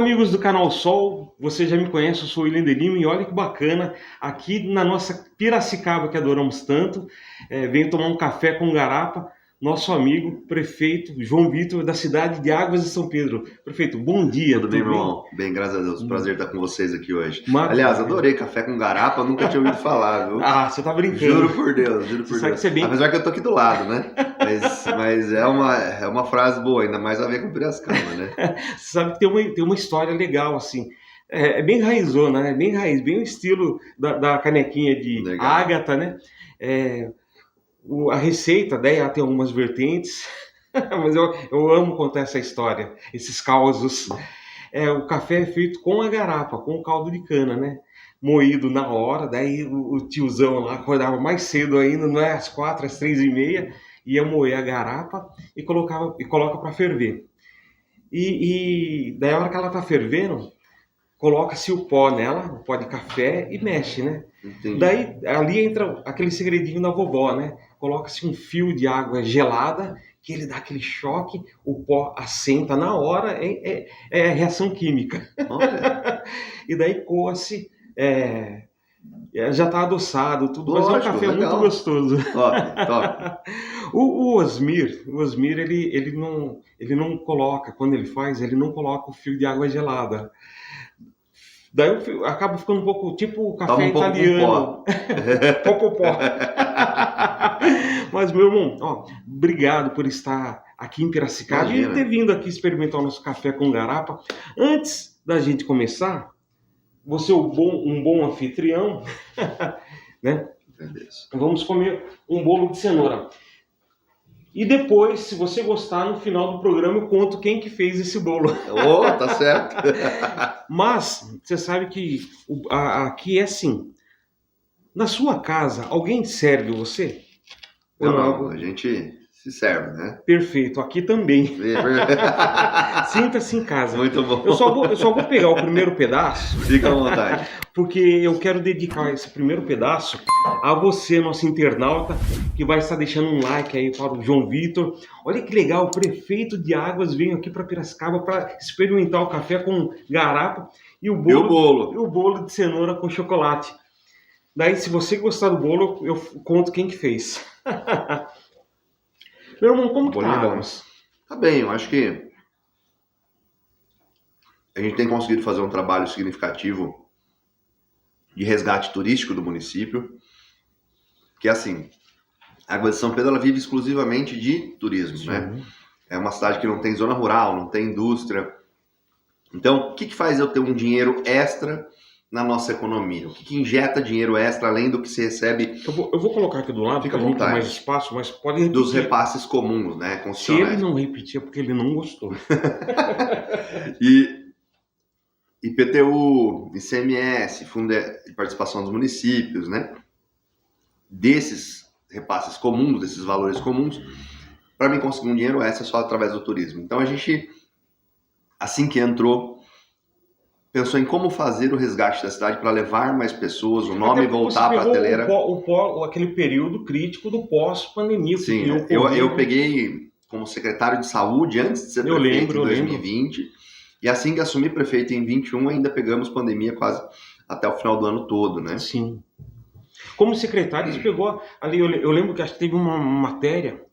amigos do Canal Sol, você já me conhece, eu sou o William de Lima e olha que bacana, aqui na nossa Piracicaba que adoramos tanto, venho tomar um café com garapa, nosso amigo, prefeito João Vitor, da cidade de Águas de São Pedro. Prefeito, bom dia. Tudo bem, meu irmão? Bem, graças a Deus. Prazer estar com vocês aqui hoje. Maravilha. Aliás, adorei café com garapa, nunca tinha ouvido falar, viu? Ah, você tá brincando. Juro por Deus, juro por Deus. Bem... Apesar que eu tô aqui do lado, né? Mas é uma frase boa, ainda mais a ver com Piracicaba, né? Você sabe que tem uma história legal, assim. É bem raizona, né? Bem raiz, bem o estilo da canequinha de legal. Ágata, né? A receita, daí ela tem algumas vertentes, mas eu amo contar essa história, esses causos. O café é feito com a garapa, com o caldo de cana, né? Moído na hora, daí o tiozão lá acordava mais cedo ainda, não é? Às 4, às 3h30, ia moer a garapa e coloca para ferver. E daí a hora que ela tá fervendo, coloca-se o pó nela, o pó de café e mexe, né? Entendi. Daí ali entra aquele segredinho da vovó, né? Coloca-se um fio de água gelada, que ele dá aquele choque, o pó assenta na hora, é reação química. Olha. E daí coa-se, já tá adoçado, tudo, lógico, mas é um café legal. muito gostoso. Top. O Osmir, ele não coloca, quando ele faz, ele não coloca o fio de água gelada. Daí eu acabo ficando um pouco tipo o café italiano. Pó. Mas, meu irmão, obrigado por estar aqui em Piracicaba e ter vindo aqui experimentar o nosso café com garapa. Antes da gente começar, você é um bom anfitrião, né? Beleza. Vamos comer um bolo de cenoura. E depois, se você gostar, no final do programa eu conto quem que fez esse bolo. Tá certo. Mas, você sabe que aqui é assim. Na sua casa, alguém serve você? Não, a gente se serve, né? Perfeito, aqui também. Sinta-se em casa. Muito bom. Eu só vou pegar o primeiro pedaço. Fica à vontade. Porque eu quero dedicar esse primeiro pedaço a você, nosso internauta, que vai estar deixando um like aí para o João Vitor. Olha que legal, o prefeito de Águas veio aqui para Piracicaba para experimentar o café com garapa e o bolo de cenoura com chocolate. Daí, se você gostar do bolo, eu conto quem que fez. Meu irmão, como que tá Águas? Tá bem, eu acho que a gente tem conseguido fazer um trabalho significativo de resgate turístico do município, que assim, a Águas de São Pedro ela vive exclusivamente de turismo, né? É uma cidade que não tem zona rural, não tem indústria. Então, o que faz eu ter um dinheiro extra na nossa economia? O que injeta dinheiro extra além do que se recebe? Eu vou colocar aqui do lado, fica à vontade. vontade. Mais espaço, mas pode repetir. Dos repasses comuns, né? Se ele não repetir é porque ele não gostou. E IPTU, ICMS, Fundo de Participação dos Municípios, né? Desses repasses comuns, desses valores comuns, para mim conseguir um dinheiro extra só através do turismo. Então a gente, assim que entrou, pensou em como fazer o resgate da cidade para levar mais pessoas, o nome voltar para a prateleira. Aquele período crítico do pós-pandemia. Sim, eu peguei como secretário de saúde antes de ser prefeito em 2020. E assim que assumi prefeito em 21, ainda pegamos pandemia quase até o final do ano todo, né? Sim. Como secretário, você pegou ali, eu lembro que acho que teve uma matéria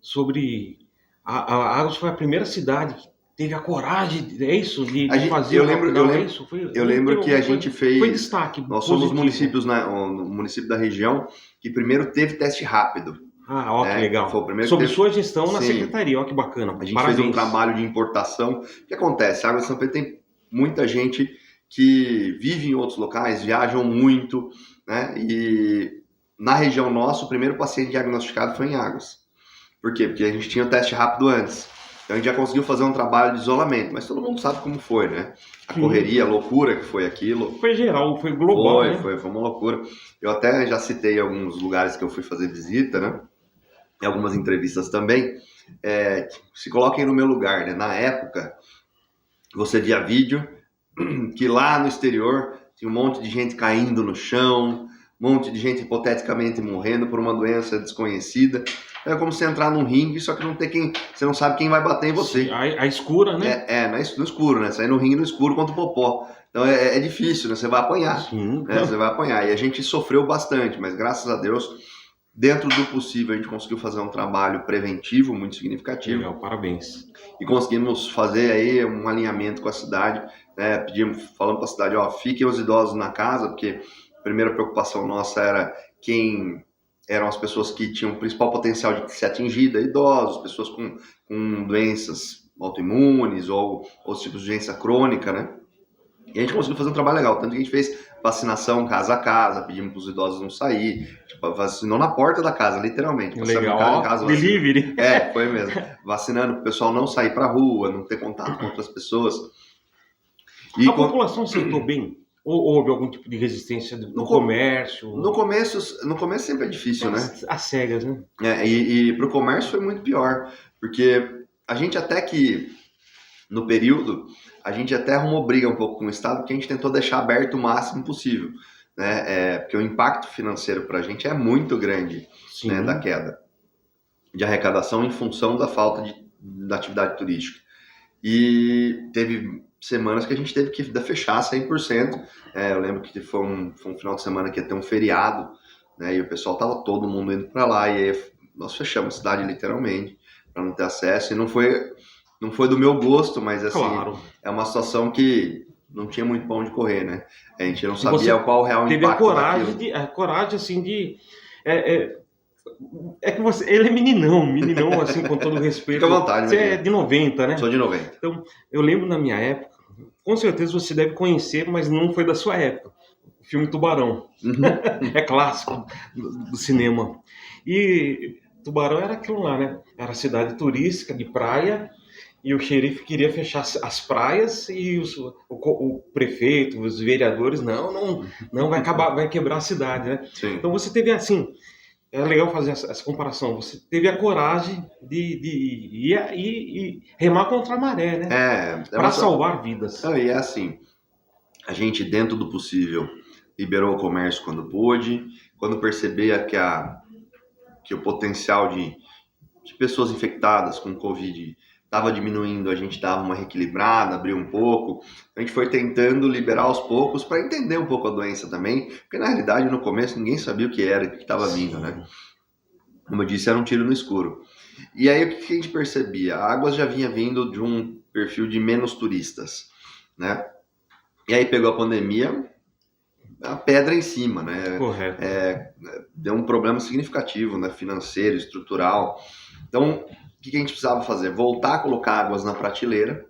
sobre a Águas foi a primeira cidade que teve a coragem, de fazer. Eu lembro que a gente fez. Foi destaque. Nós somos municípios, no município da região que primeiro teve teste rápido. Que legal. Foi o primeiro Sob sua gestão na secretaria, que bacana. A gente fez um trabalho de importação. O que acontece? A Águas de São Pedro tem muita gente que vive em outros locais, viajam muito, né? E na região nossa, o primeiro paciente diagnosticado foi em Águas. Por quê? Porque a gente tinha o teste rápido antes. Então a gente já conseguiu fazer um trabalho de isolamento, mas todo mundo sabe como foi, né? A correria, a loucura que foi aquilo. Foi geral, foi global, né? Foi uma loucura. Eu até já citei alguns lugares que eu fui fazer visita, né? Em algumas entrevistas também. Se coloquem no meu lugar, né? Na época, você via vídeo que lá no exterior tinha um monte de gente caindo no chão, um monte de gente hipoteticamente morrendo por uma doença desconhecida. É como você entrar num ringue, só que não tem quem, você não sabe quem vai bater em você. A escura, né? No escuro, né? Sair no ringue no escuro contra o popó. Então é difícil, né? Você vai apanhar. Sim. Né? Você vai apanhar. E a gente sofreu bastante, mas graças a Deus, dentro do possível, a gente conseguiu fazer um trabalho preventivo muito significativo. Legal, parabéns. E conseguimos fazer aí um alinhamento com a cidade, né? Falando para a cidade, ó, fiquem os idosos na casa, porque a primeira preocupação nossa era quem eram as pessoas que tinham o principal potencial de ser atingida, idosos, pessoas com doenças autoimunes ou tipos de doença crônica, né? E a gente conseguiu fazer um trabalho legal, tanto que a gente fez vacinação casa a casa, pedimos para os idosos não sair, tipo, vacinou na porta da casa, literalmente. Legal, casa, delivery. Foi mesmo. Vacinando para o pessoal não sair para a rua, não ter contato com outras pessoas. E a população aceitou bem? Ou houve algum tipo de resistência no comércio? No começo sempre é difícil, né? Às cegas, né? E para o comércio foi muito pior, porque a gente até que, no período, a gente até arrumou briga um pouco com o Estado, porque a gente tentou deixar aberto o máximo possível, né? Porque o impacto financeiro para a gente é muito grande, né, da queda de arrecadação em função da falta da atividade turística. E teve semanas que a gente teve que fechar 100%. Eu lembro que foi um final de semana que ia ter um feriado, né, e o pessoal tava todo mundo indo para lá, e aí nós fechamos a cidade literalmente para não ter acesso. E não foi do meu gosto, mas assim, claro, é uma situação que não tinha muito pra onde correr, né? A gente não sabia qual o real impacto daquilo. Teve a coragem assim de... É que ele é meninão, assim, com todo respeito. Fica à vontade. Você é de 90, né? Sou de 90. Então, eu lembro na minha época, com certeza você deve conhecer, mas não foi da sua época, o filme Tubarão. Uhum. É clássico do cinema. E Tubarão era aquilo lá, né? Era cidade turística, de praia, e o xerife queria fechar as praias e o prefeito, os vereadores, não vai acabar, vai quebrar a cidade, né? Sim. Então você teve assim... É legal fazer essa comparação. Você teve a coragem de ir e remar contra a maré, né? Para salvar vidas. E é assim, a gente, dentro do possível, liberou o comércio quando pôde, quando percebia que o potencial de pessoas infectadas com Covid estava diminuindo, a gente dava uma reequilibrada, abriu um pouco. A gente foi tentando liberar aos poucos para entender um pouco a doença também, porque na realidade no começo ninguém sabia o que era e o que estava vindo, né? Como eu disse, era um tiro no escuro. E aí o que a gente percebia? A Águas já vinha vindo de um perfil de menos turistas, né? E aí pegou a pandemia, a pedra em cima, né? Correto. Deu um problema significativo, né? Financeiro, estrutural. Então, o que a gente precisava fazer? Voltar a colocar Águas na prateleira,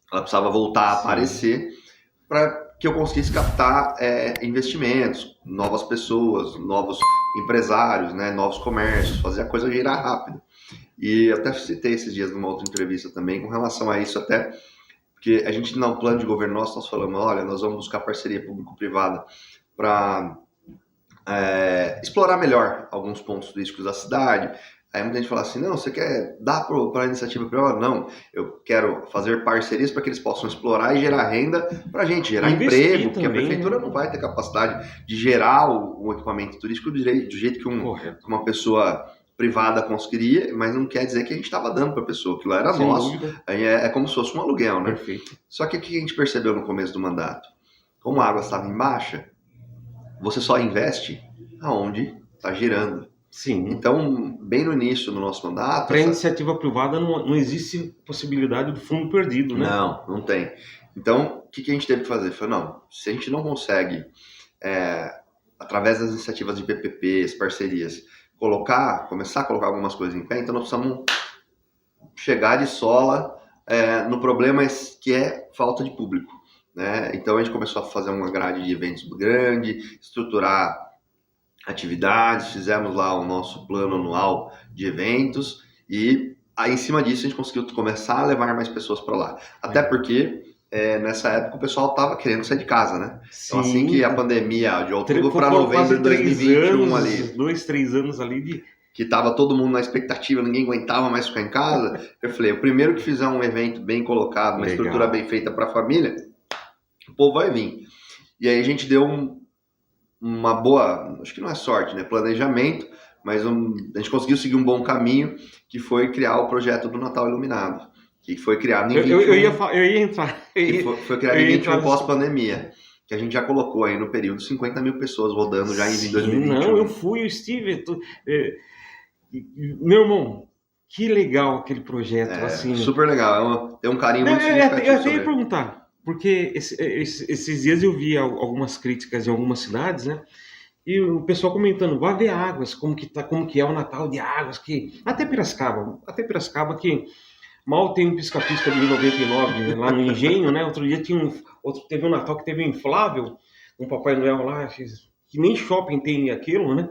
ela precisava voltar a aparecer para que eu conseguisse captar investimentos, novas pessoas, novos empresários, né, novos comércios, fazer a coisa girar rápido. E até citei esses dias numa outra entrevista também com relação a isso, até porque a gente, no plano de governo nosso, nós falamos, olha, nós vamos buscar parceria público-privada para explorar melhor alguns pontos turísticos da cidade. Aí muita gente fala assim, não, você quer dar para a iniciativa privada? Não, eu quero fazer parcerias para que eles possam explorar e gerar renda para a gente, gerar emprego, porque a prefeitura não vai ter capacidade de gerar o equipamento turístico do jeito que uma pessoa privada conseguiria, mas não quer dizer que a gente estava dando para a pessoa, aquilo era nosso. Aí é como se fosse um aluguel, né? Perfeito. Só que o que a gente percebeu no começo do mandato? Como a água estava em baixa, você só investe aonde está girando. Sim. Então, bem no início do nosso mandato... Para a iniciativa privada não existe possibilidade do fundo perdido, né? Não tem. Então, o que a gente teve que fazer? Foi, não, se a gente não consegue, através das iniciativas de PPPs, parcerias, começar a colocar algumas coisas em pé, então nós precisamos chegar de sola no problema que é falta de público, né? Então, a gente começou a fazer uma grade de eventos grande, estruturar atividades, fizemos lá o nosso plano anual de eventos e aí em cima disso a gente conseguiu começar a levar mais pessoas para lá. Até porque nessa época o pessoal estava querendo sair de casa, né? Sim. Então assim que a pandemia de outubro para novembro de 2021 ali... 2-3 anos ali de... Que tava todo mundo na expectativa, ninguém aguentava mais ficar em casa. Eu falei, o primeiro que fizer um evento bem colocado, uma estrutura bem feita para a família, o povo vai vir. E aí a gente deu uma boa, acho que não é sorte, né? Planejamento, mas a gente conseguiu seguir um bom caminho, que foi criar o projeto do Natal Iluminado, que foi criado em 21... Eu ia entrar. Que foi criado em 21 pós-pandemia, que a gente já colocou aí no período 50 mil pessoas rodando já em 2021. Não, eu fui, o Steve... Meu irmão, que legal aquele projeto. Assim. Super legal, tem um carinho muito significativo. Eu até ia perguntar, porque esses dias eu vi algumas críticas em algumas cidades, né? E o pessoal comentando, vai ver Águas, como que é o Natal de Águas, que até Piracicaba que mal tem um pisca-pisca de 99 né, lá no Engenho, né? Outro dia teve um Natal que teve um inflável, um Papai Noel lá, que nem shopping tem aquilo, né?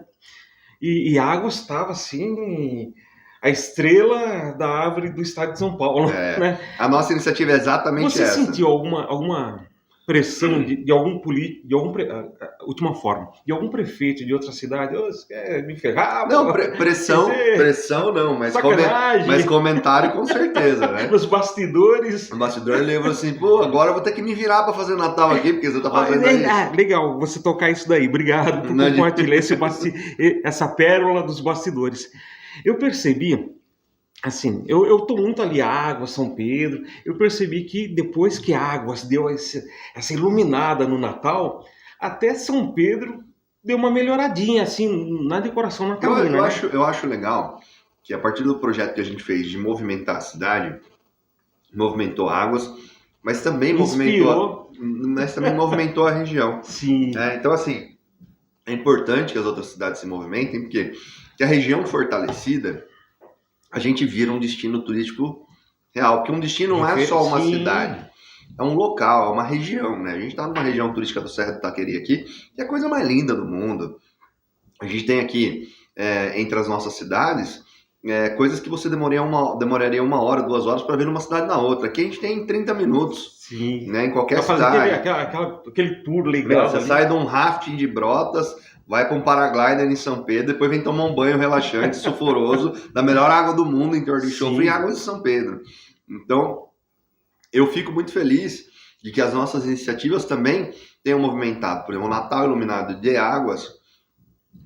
E Águas estava assim, a estrela da árvore do estado de São Paulo, né? A nossa iniciativa é exatamente essa. Você sentiu alguma pressão de algum político, última forma, de algum prefeito de outra cidade? Você quer me ferrar? Não, pressão não, mas comentário com certeza, né? Nos bastidores. O bastidor lembra assim, pô, agora eu vou ter que me virar para fazer Natal aqui, porque você tá fazendo isso. Legal, você tocar isso daí. Obrigado por compartilhar essa pérola dos bastidores. Eu percebi, assim, eu tô muito ali Águas, São Pedro, eu percebi que depois que Águas deu essa iluminada no Natal, até São Pedro deu uma melhoradinha, assim, na decoração natalina. Eu acho legal que a partir do projeto que a gente fez de movimentar a cidade, movimentou Águas, mas também movimentou a região. Sim. Então, assim, é importante que as outras cidades se movimentem, porque a região fortalecida, a gente vira um destino turístico real, porque um destino não é só uma cidade, é um local, é uma região, né? A gente está numa região turística do Serra do Itaqueri aqui, que é a coisa mais linda do mundo. A gente tem aqui, entre as nossas cidades, coisas que você demoraria 1 hora, 2 horas para ver numa cidade na outra. Aqui a gente tem em 30 minutos. Sim. Né? Em qualquer cidade. Aquele tour legal. Você sai de um rafting de Brotas, vai para um paraglider em São Pedro, depois vem tomar um banho relaxante, sulfuroso, da melhor água do mundo em Teor de Enxofre, em Águas de São Pedro. Então, eu fico muito feliz de que as nossas iniciativas também tenham movimentado. Por exemplo, o Natal Iluminado de Águas,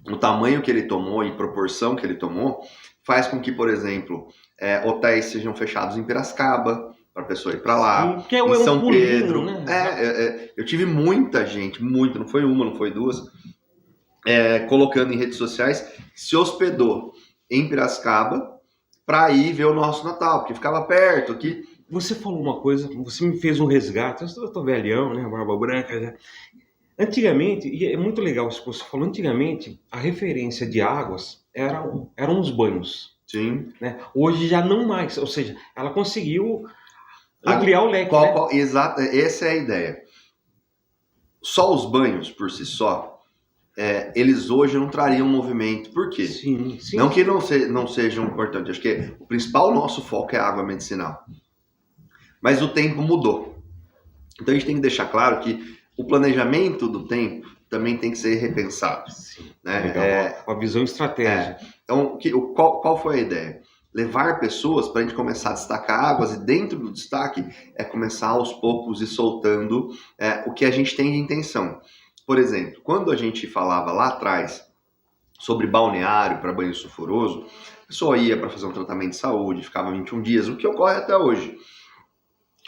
o tamanho que ele tomou e proporção que ele tomou, faz com que, por exemplo, hotéis sejam fechados em Piracicaba, para a pessoa ir para lá, sim, em São Pedro. Né? Eu tive muita gente, não foi uma, não foi duas, colocando em redes sociais, se hospedou em Piracicaba para ir ver o nosso Natal, porque ficava perto. Você falou uma coisa, você me fez um resgate, eu tô velhão, né, barba branca, já. Antigamente, e é muito legal isso que você falou, antigamente a referência de Águas eram os banhos. Sim. Né? Hoje já não mais, ou seja, ela conseguiu ampliar o leque. Exato, essa é a ideia. Só os banhos por si só, eles hoje não trariam movimento. Por quê? Sim. Não que não sejam importantes. Acho que o principal nosso foco é a água medicinal. Mas o tempo mudou. Então a gente tem que deixar claro que o planejamento do tempo também tem que ser repensado. Sim, né? Uma visão estratégica. Então, qual foi a ideia? Levar pessoas para a gente começar a destacar Águas, e dentro do destaque começar aos poucos ir soltando o que a gente tem de intenção. Por exemplo, quando a gente falava lá atrás sobre balneário para banho sulfuroso, a pessoa ia para fazer um tratamento de saúde, ficava 21 dias, o que ocorre até hoje.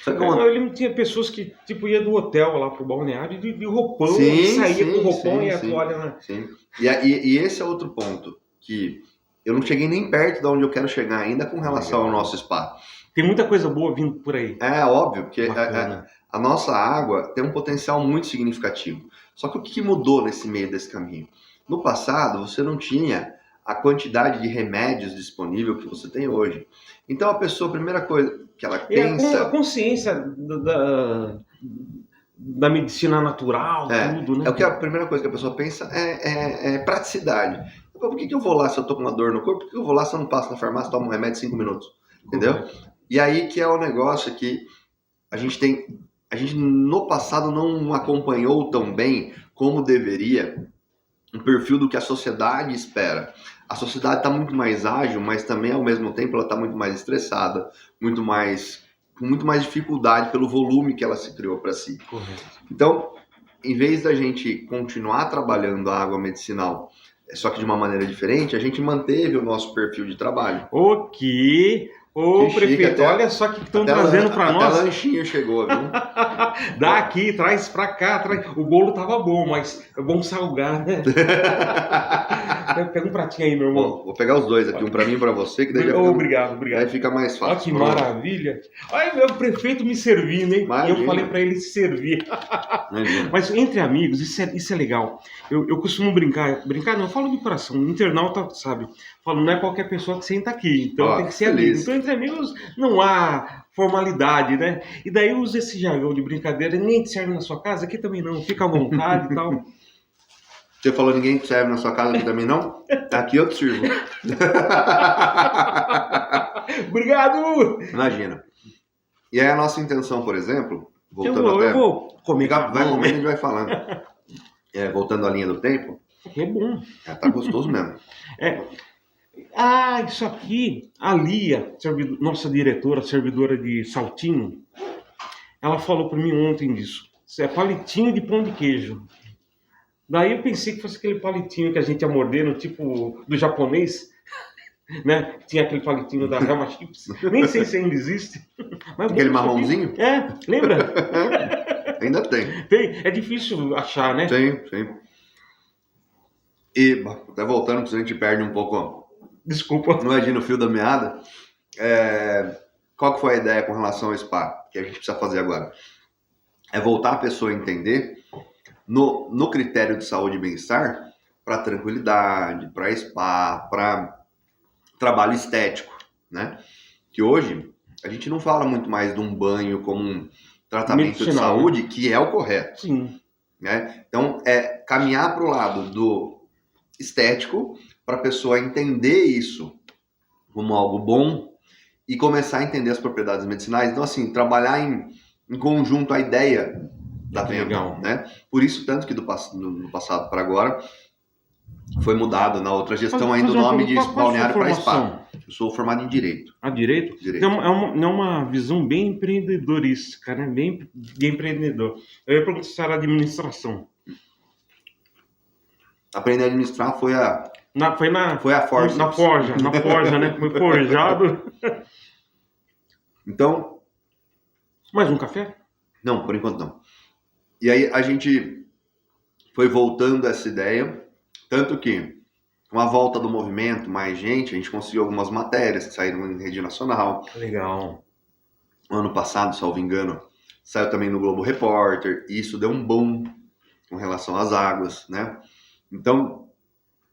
Eu lembro que tinha pessoas que ia do hotel lá pro balneário de roupão, saía com o roupão e a toalha na... Sim. E esse é outro ponto, que eu não cheguei nem perto de onde eu quero chegar ainda com relação ao nosso spa. Tem muita coisa boa vindo por aí. É óbvio, porque a nossa água tem um potencial muito significativo. Só que o que mudou nesse meio desse caminho? No passado, você não tinha a quantidade de remédios disponível que você tem hoje. Então a pessoa, a primeira coisa que ela pensa... A consciência da medicina natural, tudo, né? A primeira coisa que a pessoa pensa é praticidade. Por que eu vou lá se eu tô com uma dor no corpo? Por que eu vou lá se eu não passo na farmácia e tomo um remédio em 5 minutos? Entendeu? E aí que é o negócio que a gente no passado não acompanhou tão bem como deveria o perfil do que a sociedade espera. A sociedade está muito mais ágil, mas também ao mesmo tempo ela está muito mais estressada, com muito mais dificuldade pelo volume que ela se criou para si. Correto. Então, em vez da gente continuar trabalhando a água medicinal, só que de uma maneira diferente, a gente manteve o nosso perfil de trabalho. Ok. Ô, prefeito, olha só o que estão trazendo para nós. Até lanchinho chegou, viu? Dá aqui, traz para cá. O bolo tava bom, mas é bom salgar, né? Pega um pratinho aí, meu irmão. Bom, vou pegar os dois aqui, um para mim e um para você, que daí obrigado. Aí fica mais fácil. Olha que maravilha. Olha, meu prefeito me servindo, hein? E eu falei para ele se servir. Mas entre amigos, isso é legal. Eu costumo brincar não, eu falo do coração. O internauta sabe. Falo, não é qualquer pessoa que senta aqui, então tem que ser amigo. Então, entre amigos, não há formalidade, né? E daí eu uso esse jargão de brincadeira, nem te serve na sua casa, aqui também não, fica à vontade e tal. Você falou ninguém te serve na sua casa, aqui também não? Aqui eu te sirvo. Obrigado! Imagina. E aí a nossa intenção, por exemplo, eu vou comer. Vai comendo e a gente vai falando. Voltando à linha do tempo. É bom. Tá gostoso mesmo. Isso aqui, a Lia, nossa diretora, servidora de Saltinho, ela falou para mim ontem disso. Isso é palitinho de pão de queijo. Daí eu pensei que fosse aquele palitinho que a gente ia morder, no tipo do japonês, né? Tinha aquele palitinho da Helma Chips. Nem sei se ainda existe. Mas aquele marronzinho? Lembra? Ainda tem. Tem. É difícil achar, né? Tem. E, até voltando, porque a gente perde um pouco... Desculpa. Não é no fio da meada. Qual que foi a ideia com relação ao spa? Que a gente precisa fazer agora. É voltar a pessoa a entender no critério de saúde e bem-estar para tranquilidade, para spa, para trabalho estético, né? Que hoje a gente não fala muito mais de um banho como um tratamento de saúde, que é o correto. Sim. Né? Então, caminhar para o lado do estético para a pessoa entender isso como algo bom e começar a entender as propriedades medicinais. Então, assim, trabalhar em conjunto a ideia da venda. Legal. Né? Por isso, tanto que do passado para agora, foi mudado na outra gestão ainda o nome de balneário para spa. Eu sou formado em Direito. Direito? Direito. Então, é uma visão bem empreendedorística, né? Bem empreendedor. Eu ia perguntar se era administração. Aprender a administrar foi a forja. Na forja, né? Foi forjado. Então... Mais um café? Não, por enquanto não. E aí a gente foi voltando a essa ideia, tanto que com a volta do movimento, mais gente, a gente conseguiu algumas matérias que saíram em rede nacional. Legal. Ano passado, salvo engano, saiu também no Globo Repórter, e isso deu um boom com relação às águas, né? Então,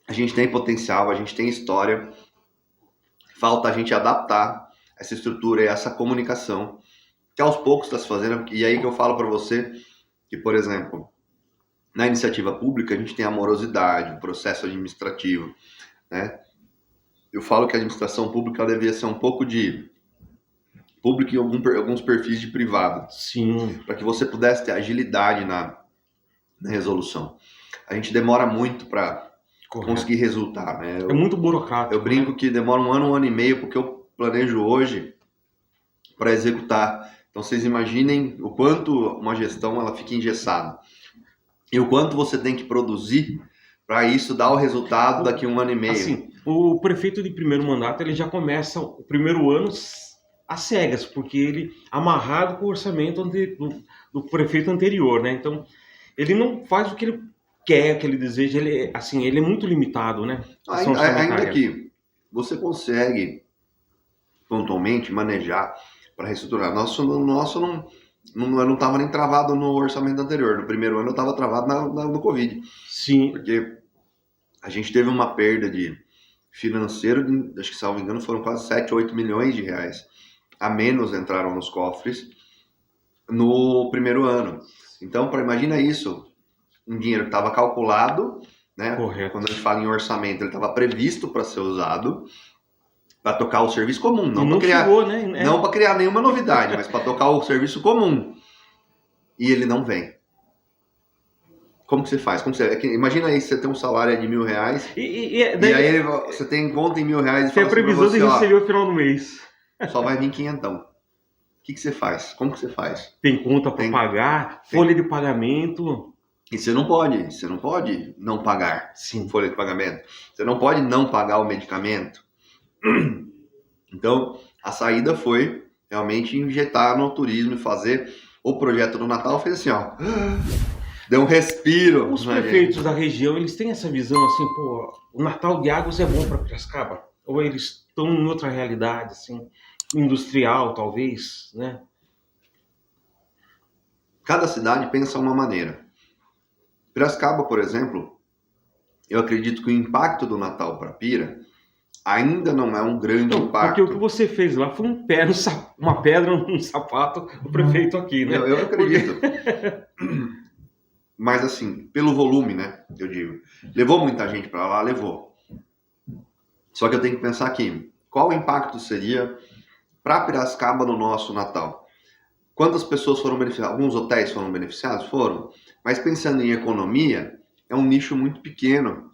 a gente tem potencial, a gente tem história, falta a gente adaptar essa estrutura e essa comunicação, que aos poucos está se fazendo, e aí que eu falo para você que, por exemplo, na iniciativa pública a gente tem a morosidade, o processo administrativo, né? Eu falo que a administração pública devia ser um pouco de público e alguns perfis de privado. Sim. Para que você pudesse ter agilidade na resolução. A gente demora muito para conseguir resultar, né? É muito burocrático. Eu brinco que demora um ano e meio, porque eu planejo hoje para executar. Então vocês imaginem o quanto uma gestão ela fica engessada. E o quanto você tem que produzir para isso dar o resultado daqui a um ano e meio. Assim, o prefeito de primeiro mandato ele já começa o primeiro ano às cegas, porque ele amarrado com o orçamento do prefeito anterior, né? Então, ele não faz o que ele quer, o que ele deseja, ele é muito limitado, né? Ainda que você consegue pontualmente manejar para reestruturar. Nosso não estava nem travado no orçamento anterior. No primeiro ano eu estava travado no Covid. Sim. Porque a gente teve uma perda de financeiro, acho que salvo engano foram quase 7, 8 milhões de reais a menos entraram nos cofres no primeiro ano. Então, imagina isso, um dinheiro que estava calculado, né? Correto. Quando a gente fala em orçamento, ele estava previsto para ser usado para tocar o serviço comum, não para criar nenhuma novidade, mas para tocar o serviço comum. E ele não vem. Como que você faz? Imagina aí, você tem um salário de R$1.000 e aí você tem conta em R$1.000 e fala assim, previsão de receber o final do mês. Só vai vir quinhentão. O que você faz? Como que você faz? Tem conta para pagar, folha de pagamento. E você não pode não pagar Sim. folha de pagamento. Você não pode não pagar o medicamento. Então, a saída foi realmente injetar no turismo e fazer o projeto do Natal. Fez assim, ó, deu um respiro. Os prefeitos da região, eles têm essa visão assim, pô, o Natal de Águas é bom para Piracicaba? Ou eles estão em outra realidade, assim, industrial, talvez, né? Cada cidade pensa uma maneira. Piracicaba, por exemplo, eu acredito que o impacto do Natal para Pira ainda não é um grande impacto. Porque o que você fez lá foi uma pedra no sapato do prefeito aqui, né? Eu acredito. Mas assim, pelo volume, né? Eu digo, levou muita gente para lá? Levou. Só que eu tenho que pensar aqui, qual o impacto seria para Piracicaba no nosso Natal? Quantas pessoas foram beneficiadas? Alguns hotéis foram beneficiados? Foram. Mas pensando em economia, é um nicho muito pequeno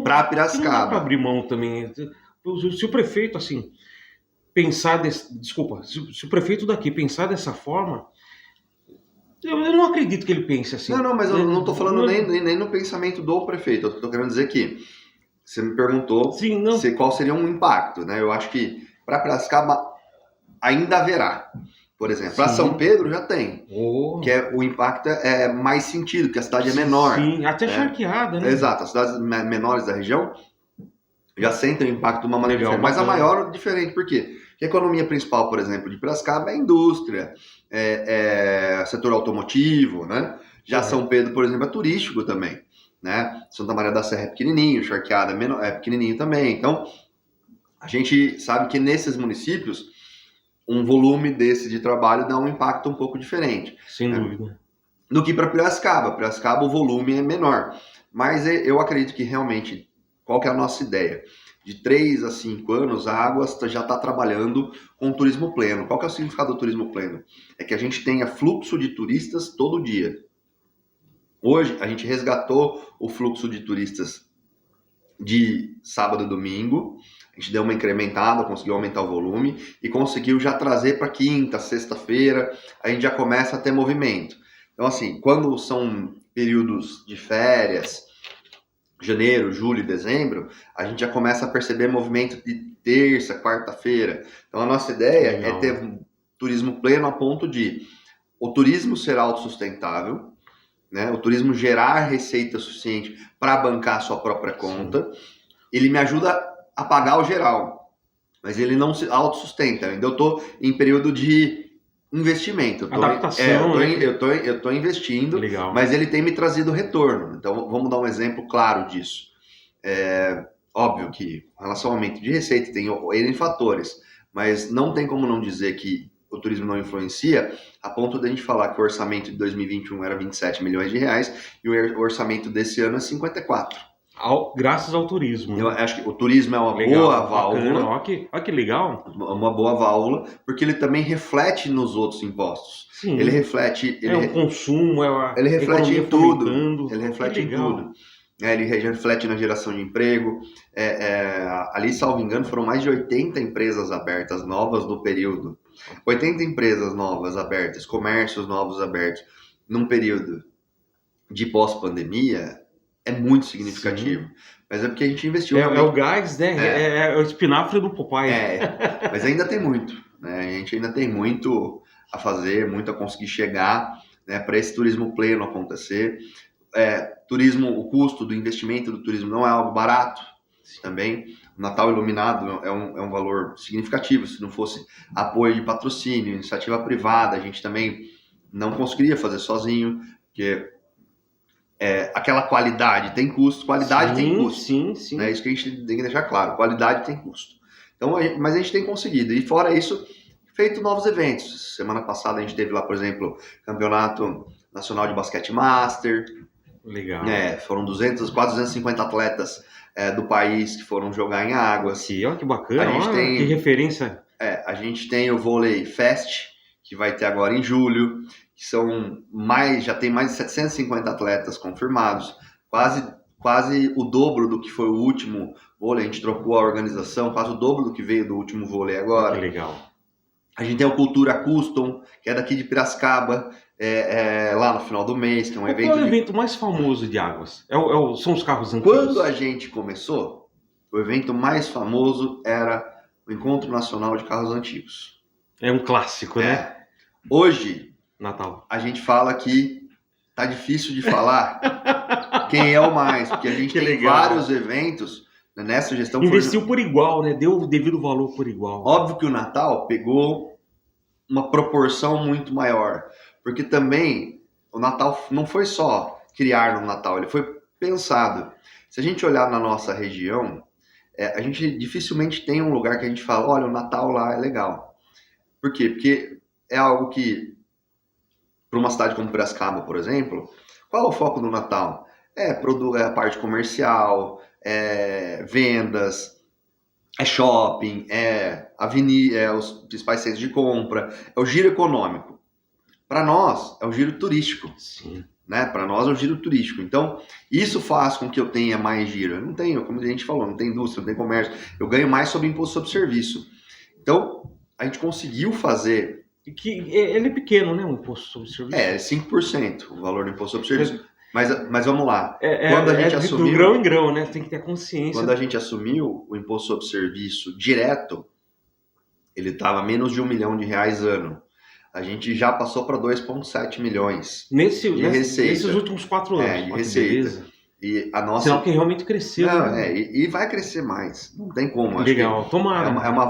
para Piracicaba. Não dá para abrir mão também. Se o prefeito, assim, pensar... se o prefeito daqui pensar dessa forma, eu não acredito que ele pense assim. Não, mas eu não estou falando nem no pensamento do prefeito. Eu estou querendo dizer que você me perguntou qual seria um impacto, né? Eu acho que para Piracicaba ainda haverá. Por exemplo, para São Pedro já tem. Que o impacto é mais sentido, porque a cidade é menor. Sim, até charqueada, né? Exato, as cidades menores da região já sentem o impacto de uma maneira diferente. Mas a maior diferente, por quê? Porque a economia principal, por exemplo, de Piracicaba é a indústria, setor automotivo, né? Já São Pedro, por exemplo, é turístico também, né? Santa Maria da Serra é pequenininho, Charqueada é pequenininho também. Então, a gente sabe que nesses municípios um volume desse de trabalho dá um impacto um pouco diferente. Sem dúvida. Do que para Piracicaba. Piracicaba o volume é menor. Mas eu acredito que realmente, qual que é a nossa ideia? De 3 a 5 anos, a Águas já está trabalhando com turismo pleno. Qual que é o significado do turismo pleno? É que a gente tenha fluxo de turistas todo dia. Hoje, a gente resgatou o fluxo de turistas de sábado e domingo. A gente deu uma incrementada, conseguiu aumentar o volume e conseguiu já trazer para quinta, sexta-feira, a gente já começa a ter movimento. Então, assim, quando são períodos de férias, janeiro, julho e dezembro, a gente já começa a perceber movimento de terça, quarta-feira. Então, a nossa ideia é ter um turismo pleno a ponto de o turismo ser autossustentável, né? O turismo gerar receita suficiente para bancar a sua própria conta. Ele me ajuda a pagar o geral, mas ele não se autossustenta. Ainda eu estou em período de investimento. Adaptação. Eu estou investindo, legal, mas ele tem me trazido retorno. Então, vamos dar um exemplo claro disso. Óbvio que, em relação ao aumento de receita, tem N fatores, mas não tem como não dizer que o turismo não influencia, a ponto de a gente falar que o orçamento de 2021 era 27 milhões de reais e o orçamento desse ano é 54. Graças ao turismo. Eu acho que o turismo é uma boa válvula. Olha que legal. Uma boa válvula, porque ele também reflete nos outros impostos. Sim. Ele reflete... o consumo, ele reflete em tudo. Ele reflete em tudo. Ele reflete na geração de emprego. Ali, salvo engano, foram mais de 80 empresas abertas novas no período. 80 empresas novas abertas, comércios novos abertos, num período de pós-pandemia, é muito significativo. Sim. Mas é porque a gente investiu... É o gás, né? É o espinafre do Popeye. Mas ainda tem muito. Né? A gente ainda tem muito a fazer, muito a conseguir chegar, né, para esse turismo pleno acontecer. O custo do investimento do turismo não é algo barato. Também, o Natal iluminado é um valor significativo. Se não fosse apoio de patrocínio, iniciativa privada, a gente também não conseguiria fazer sozinho, porque aquela qualidade tem custo, tem custo. Sim. É isso que a gente tem que deixar claro, qualidade tem custo. Então, mas a gente tem conseguido. E fora isso, feito novos eventos. Semana passada a gente teve lá, por exemplo, Campeonato Nacional de Basquete Master. Legal. Foram quase 250 atletas do país que foram jogar em Águas. Sim, olha que bacana, que referência. A gente tem o Vôlei Fest, que vai ter agora em julho, que já tem mais de 750 atletas confirmados, quase o dobro do que foi o último vôlei. A gente trocou a organização, quase o dobro do que veio do último vôlei agora. Que legal. A gente tem o Cultura Custom, que é daqui de Piracicaba, lá no final do mês, que é um evento... Qual é o evento mais famoso de Águas? São os carros antigos? Quando a gente começou, o evento mais famoso era o Encontro Nacional de Carros Antigos. É um clássico, né? Hoje, Natal. a gente fala que tá difícil de falar quem é o mais, porque a gente tem vários eventos nessa gestão. Investiu por igual, né? Deu o devido valor por igual. Óbvio que o Natal pegou uma proporção muito maior, porque também o Natal não foi só criar no Natal, ele foi pensado. Se a gente olhar na nossa região, a gente dificilmente tem um lugar que a gente fala, olha, o Natal lá é legal. Por quê? Porque é algo que, para uma cidade como Piracicaba, por exemplo, qual é o foco do Natal? É a parte comercial, vendas, shopping, avenida, os principais centros de compra, é o giro econômico. Para nós, é o giro turístico. Sim. Né? Para nós é o giro turístico. Então, isso faz com que eu tenha mais giro. Eu não tenho, como a gente falou, não tem indústria, não tem comércio. Eu ganho mais sobre imposto sobre serviço. Então, a gente conseguiu fazer... Ele é pequeno, né, o imposto sobre serviço? 5% o valor do imposto sobre serviço. Mas vamos lá. Quando a gente assumiu... Do grão em grão, né? Tem que ter consciência. Quando a gente assumiu o imposto sobre serviço direto, ele estava menos de R$1 milhão ano. A gente já passou para 2,7 milhões de receita. Nesses últimos 4 anos. De receita. E a nossa... Sinal que realmente cresceu. Não, né? E vai crescer mais. Não tem como. Legal, tomara. É uma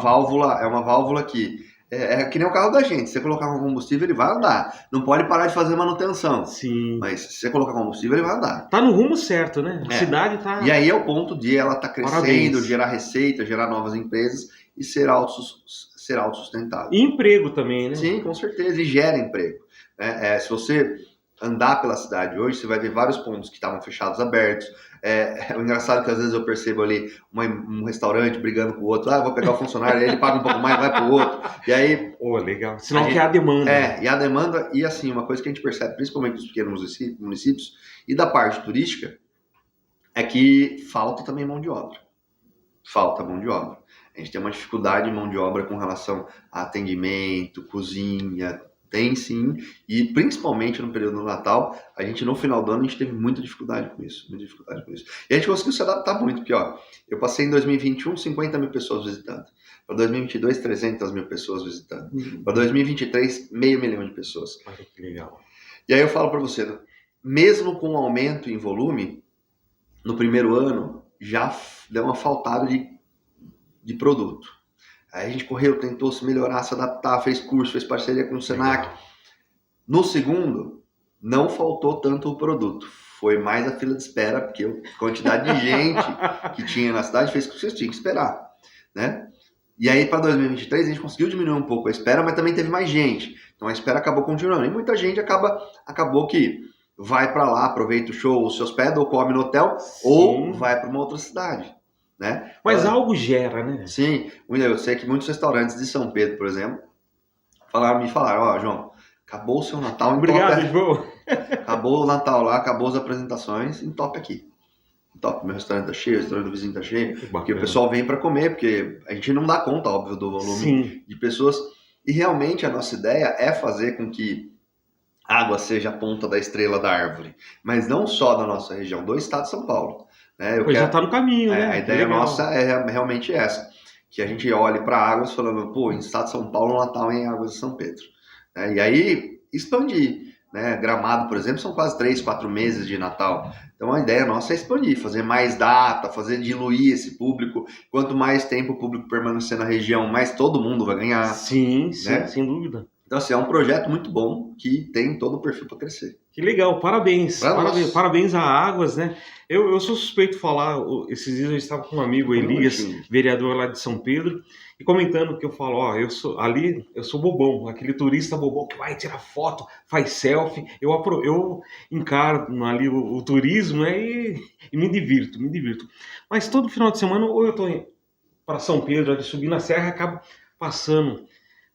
válvula que... É que nem o carro da gente. Se você colocar com combustível, ele vai andar. Não pode parar de fazer manutenção. Sim. Mas se você colocar combustível, ele vai andar. Tá no rumo certo, né? A cidade tá... E aí é o ponto de ela tá crescendo, gerar receita, gerar novas empresas e ser autossustentável. E emprego também, né? Sim, com certeza. E gera emprego. Se você andar pela cidade hoje, você vai ver vários pontos que estavam fechados, abertos. É engraçado que às vezes eu percebo ali um restaurante brigando com o outro. Vou pegar o funcionário, aí ele paga um pouco mais, vai pro outro. E aí... legal. Sinal que há demanda. E a demanda, e assim, uma coisa que a gente percebe, principalmente nos pequenos municípios e da parte turística, é que falta também mão de obra. Falta mão de obra. A gente tem uma dificuldade de mão de obra com relação a atendimento, cozinha... Tem sim, e principalmente no período do Natal, a gente no final do ano a gente teve muita dificuldade com isso. E a gente conseguiu se adaptar muito, porque eu passei em 2021 50 mil pessoas visitando, para 2022 300 mil pessoas visitando, para 2023 meio milhão de pessoas. Olha que legal. E aí eu falo para você, mesmo com um aumento em volume, no primeiro ano já deu uma faltada de produto. Aí a gente correu, tentou se melhorar, se adaptar, fez curso, fez parceria com o Senac. No segundo, não faltou tanto o produto. Foi mais a fila de espera, porque a quantidade de gente que tinha na cidade fez com que vocês tinham que esperar. Né? E aí, para 2023, a gente conseguiu diminuir um pouco a espera, mas também teve mais gente. Então a espera acabou continuando. E muita gente acabou que vai para lá, aproveita o show, ou se hospeda, ou come no hotel, ou vai para uma outra cidade. Né? Mas algo gera, né? Sim, eu sei que muitos restaurantes de São Pedro, por exemplo, me falaram, João, acabou o seu Natal em Obrigado, João. Acabou o Natal lá, acabou as apresentações, em top aqui. Top, meu restaurante tá cheio, o restaurante do vizinho tá cheio, porque o pessoal vem para comer, porque a gente não dá conta, óbvio, do volume de pessoas. E realmente a nossa ideia é fazer com que a Águas seja a ponta da estrela da árvore, mas não só da nossa região, do estado de São Paulo. Já está no caminho, né? A ideia nossa é realmente essa, que a gente olhe para Águas falando, em estado de São Paulo, o Natal é em Águas de São Pedro. E aí, expandir. Gramado, por exemplo, são quase 3, 4 meses de Natal. Então a ideia nossa é expandir, fazer mais data, fazer diluir esse público. Quanto mais tempo o público permanecer na região, mais todo mundo vai ganhar. Sim, sem dúvida. Então, assim, é um projeto muito bom que tem todo o perfil para crescer. Que legal, parabéns. Parabéns a Águas, né? Eu sou suspeito de falar, esses dias eu estava com um amigo, Elias, vereador lá de São Pedro, e comentando que eu falo, eu sou bobão, aquele turista bobão que vai tirar foto, faz selfie, eu encaro ali o turismo, né, e me divirto. Mas todo final de semana, ou eu estou para São Pedro, ali subindo a serra, acabo passando.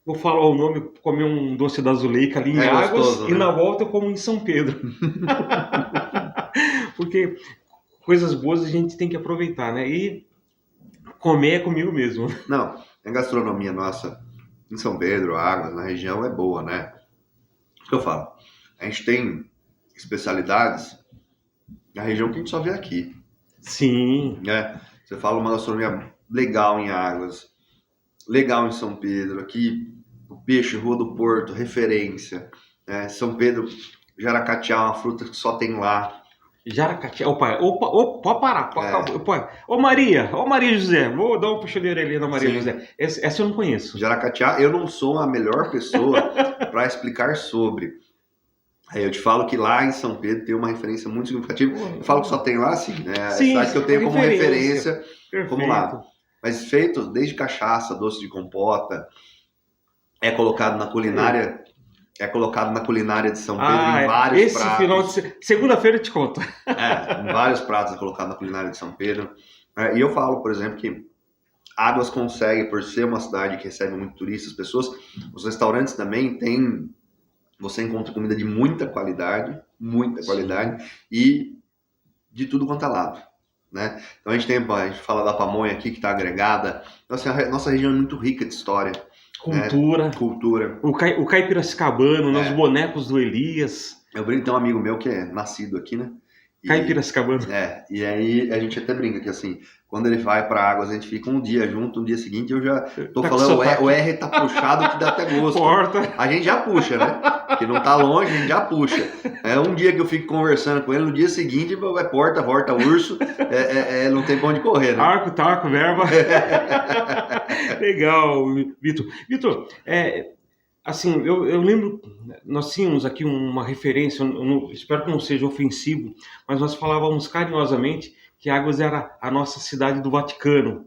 Vou falar o nome, comer um doce da Zuleika ali em Águas, gostoso, e na volta eu como em São Pedro. Porque coisas boas a gente tem que aproveitar, né? E comer é comigo mesmo. Não, a gastronomia nossa em São Pedro, Águas, na região é boa, né? Isso que eu falo. A gente tem especialidades na região que a gente só vê aqui. Sim. Né? Você fala uma gastronomia legal em Águas, legal em São Pedro, aqui o peixe, Rua do Porto, referência. Né? São Pedro, jaracatiá, uma fruta que só tem lá. Jaracatiá, opa, pode parar. Ô Maria José, vou dar um puxão de orelha na Maria José. Essa eu não conheço. Jaracatiá, eu não sou a melhor pessoa para explicar sobre. Aí eu te falo que lá em São Pedro tem uma referência muito significativa. Eu falo que só tem lá, sim, né? É a cidade que eu tenho como referência, como lá. Mas feito desde cachaça, doce de compota, é colocado na culinária. É colocado na culinária de São Pedro em vários pratos. Esse final de segunda-feira eu te conto. Em vários pratos é colocado na culinária de São Pedro. E eu falo, por exemplo, que Águas consegue, por ser uma cidade que recebe muito turistas, pessoas, os restaurantes também têm, você encontra comida de muita qualidade e de tudo quanto é lado. Né? Então a gente fala da pamonha aqui que está agregada. Então, assim, a nossa região é muito rica de história. Cultura. O caipiracicabano, os bonecos do Elias. Eu brinco, tem um amigo meu que é nascido aqui, né? Caipiracicabano. E aí a gente até brinca que assim, quando ele vai para Águas, a gente fica um dia junto, um dia seguinte, eu já tô falando, o R tá puxado que dá até gosto. Porta. A gente já puxa, né? Que não tá longe, a gente já puxa. Um dia que eu fico conversando com ele, no dia seguinte, porta, urso, não tem pra onde correr, né? Arco, taco, verba. Legal, Vitor. Vitor, assim, eu lembro, nós tínhamos aqui uma referência, espero que não seja ofensivo, mas nós falávamos carinhosamente que Águas era a nossa cidade do Vaticano,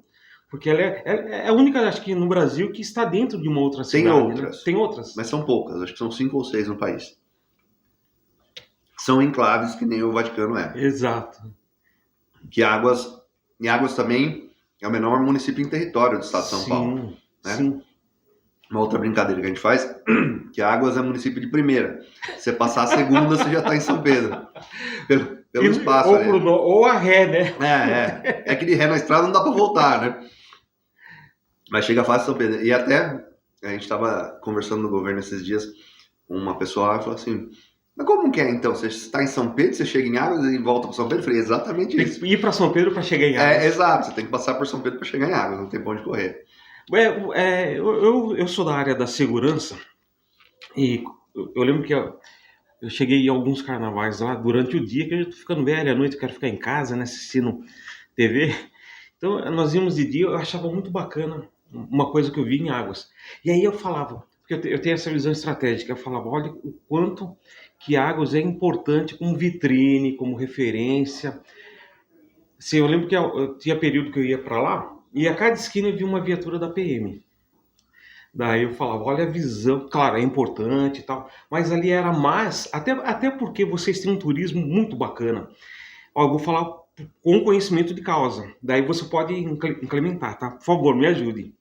porque ela é a única, acho que no Brasil, que está dentro de uma outra cidade. Tem outras. Né? Tem outras. Mas são poucas, acho que são 5 ou 6 no país. São enclaves que nem o Vaticano é. Exato. Que Águas também é o menor município em território do estado de São Paulo. Né? Sim. Uma outra brincadeira que a gente faz, que Águas é município de primeira. Você passar a segunda, você já está em São Pedro. Pelo espaço. Ou a ré, né? É que de ré na estrada não dá para voltar, né? Mas chega fácil São Pedro. E até, a gente estava conversando no governo esses dias, uma pessoa lá falou assim, mas como que é então? Você está em São Pedro, você chega em Águas e volta para São Pedro? Eu falei, exatamente isso. Tem que ir para São Pedro para chegar em Águas. Exato, você tem que passar por São Pedro para chegar em Águas, não tem pra onde correr. Eu sou da área da segurança e eu lembro que eu cheguei em alguns carnavais lá durante o dia, que eu já tô ficando velho, à noite eu quero ficar em casa, né, assistindo TV. Então nós íamos de dia, eu achava muito bacana uma coisa que eu vi em Águas. E aí eu falava, porque eu tenho essa visão estratégica, eu falava, olha o quanto que Águas é importante como vitrine, como referência. Assim, eu lembro que eu tinha período que eu ia para lá, e a cada esquina eu via uma viatura da PM. Daí eu falava, olha a visão, claro, é importante e tal, mas ali era mais, até porque vocês têm um turismo muito bacana. Ó, eu vou falar com conhecimento de causa, daí você pode implementar, tá? Por favor, me ajude.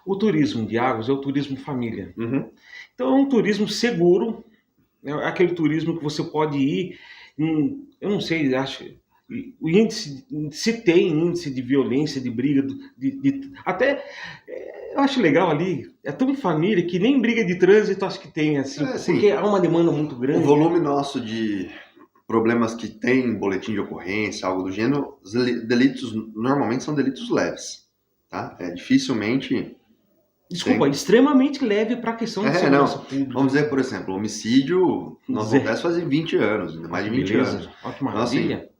O turismo de Águas é o turismo família. Uhum. Então é um turismo seguro, é aquele turismo que você pode ir, eu não sei, acho... O índice, se tem índice de violência, de briga, até eu acho legal ali, é tão família que nem briga de trânsito acho que tem, assim, porque há uma demanda muito grande. O volume nosso de problemas que tem boletim de ocorrência, algo do gênero, os delitos normalmente são delitos leves, tá? Dificilmente... Desculpa, extremamente leve para a questão de segurança pública. Vamos dizer, por exemplo, homicídio não acontece fazem 20 anos, mais de 20 anos. Olha que maravilha. Então, assim,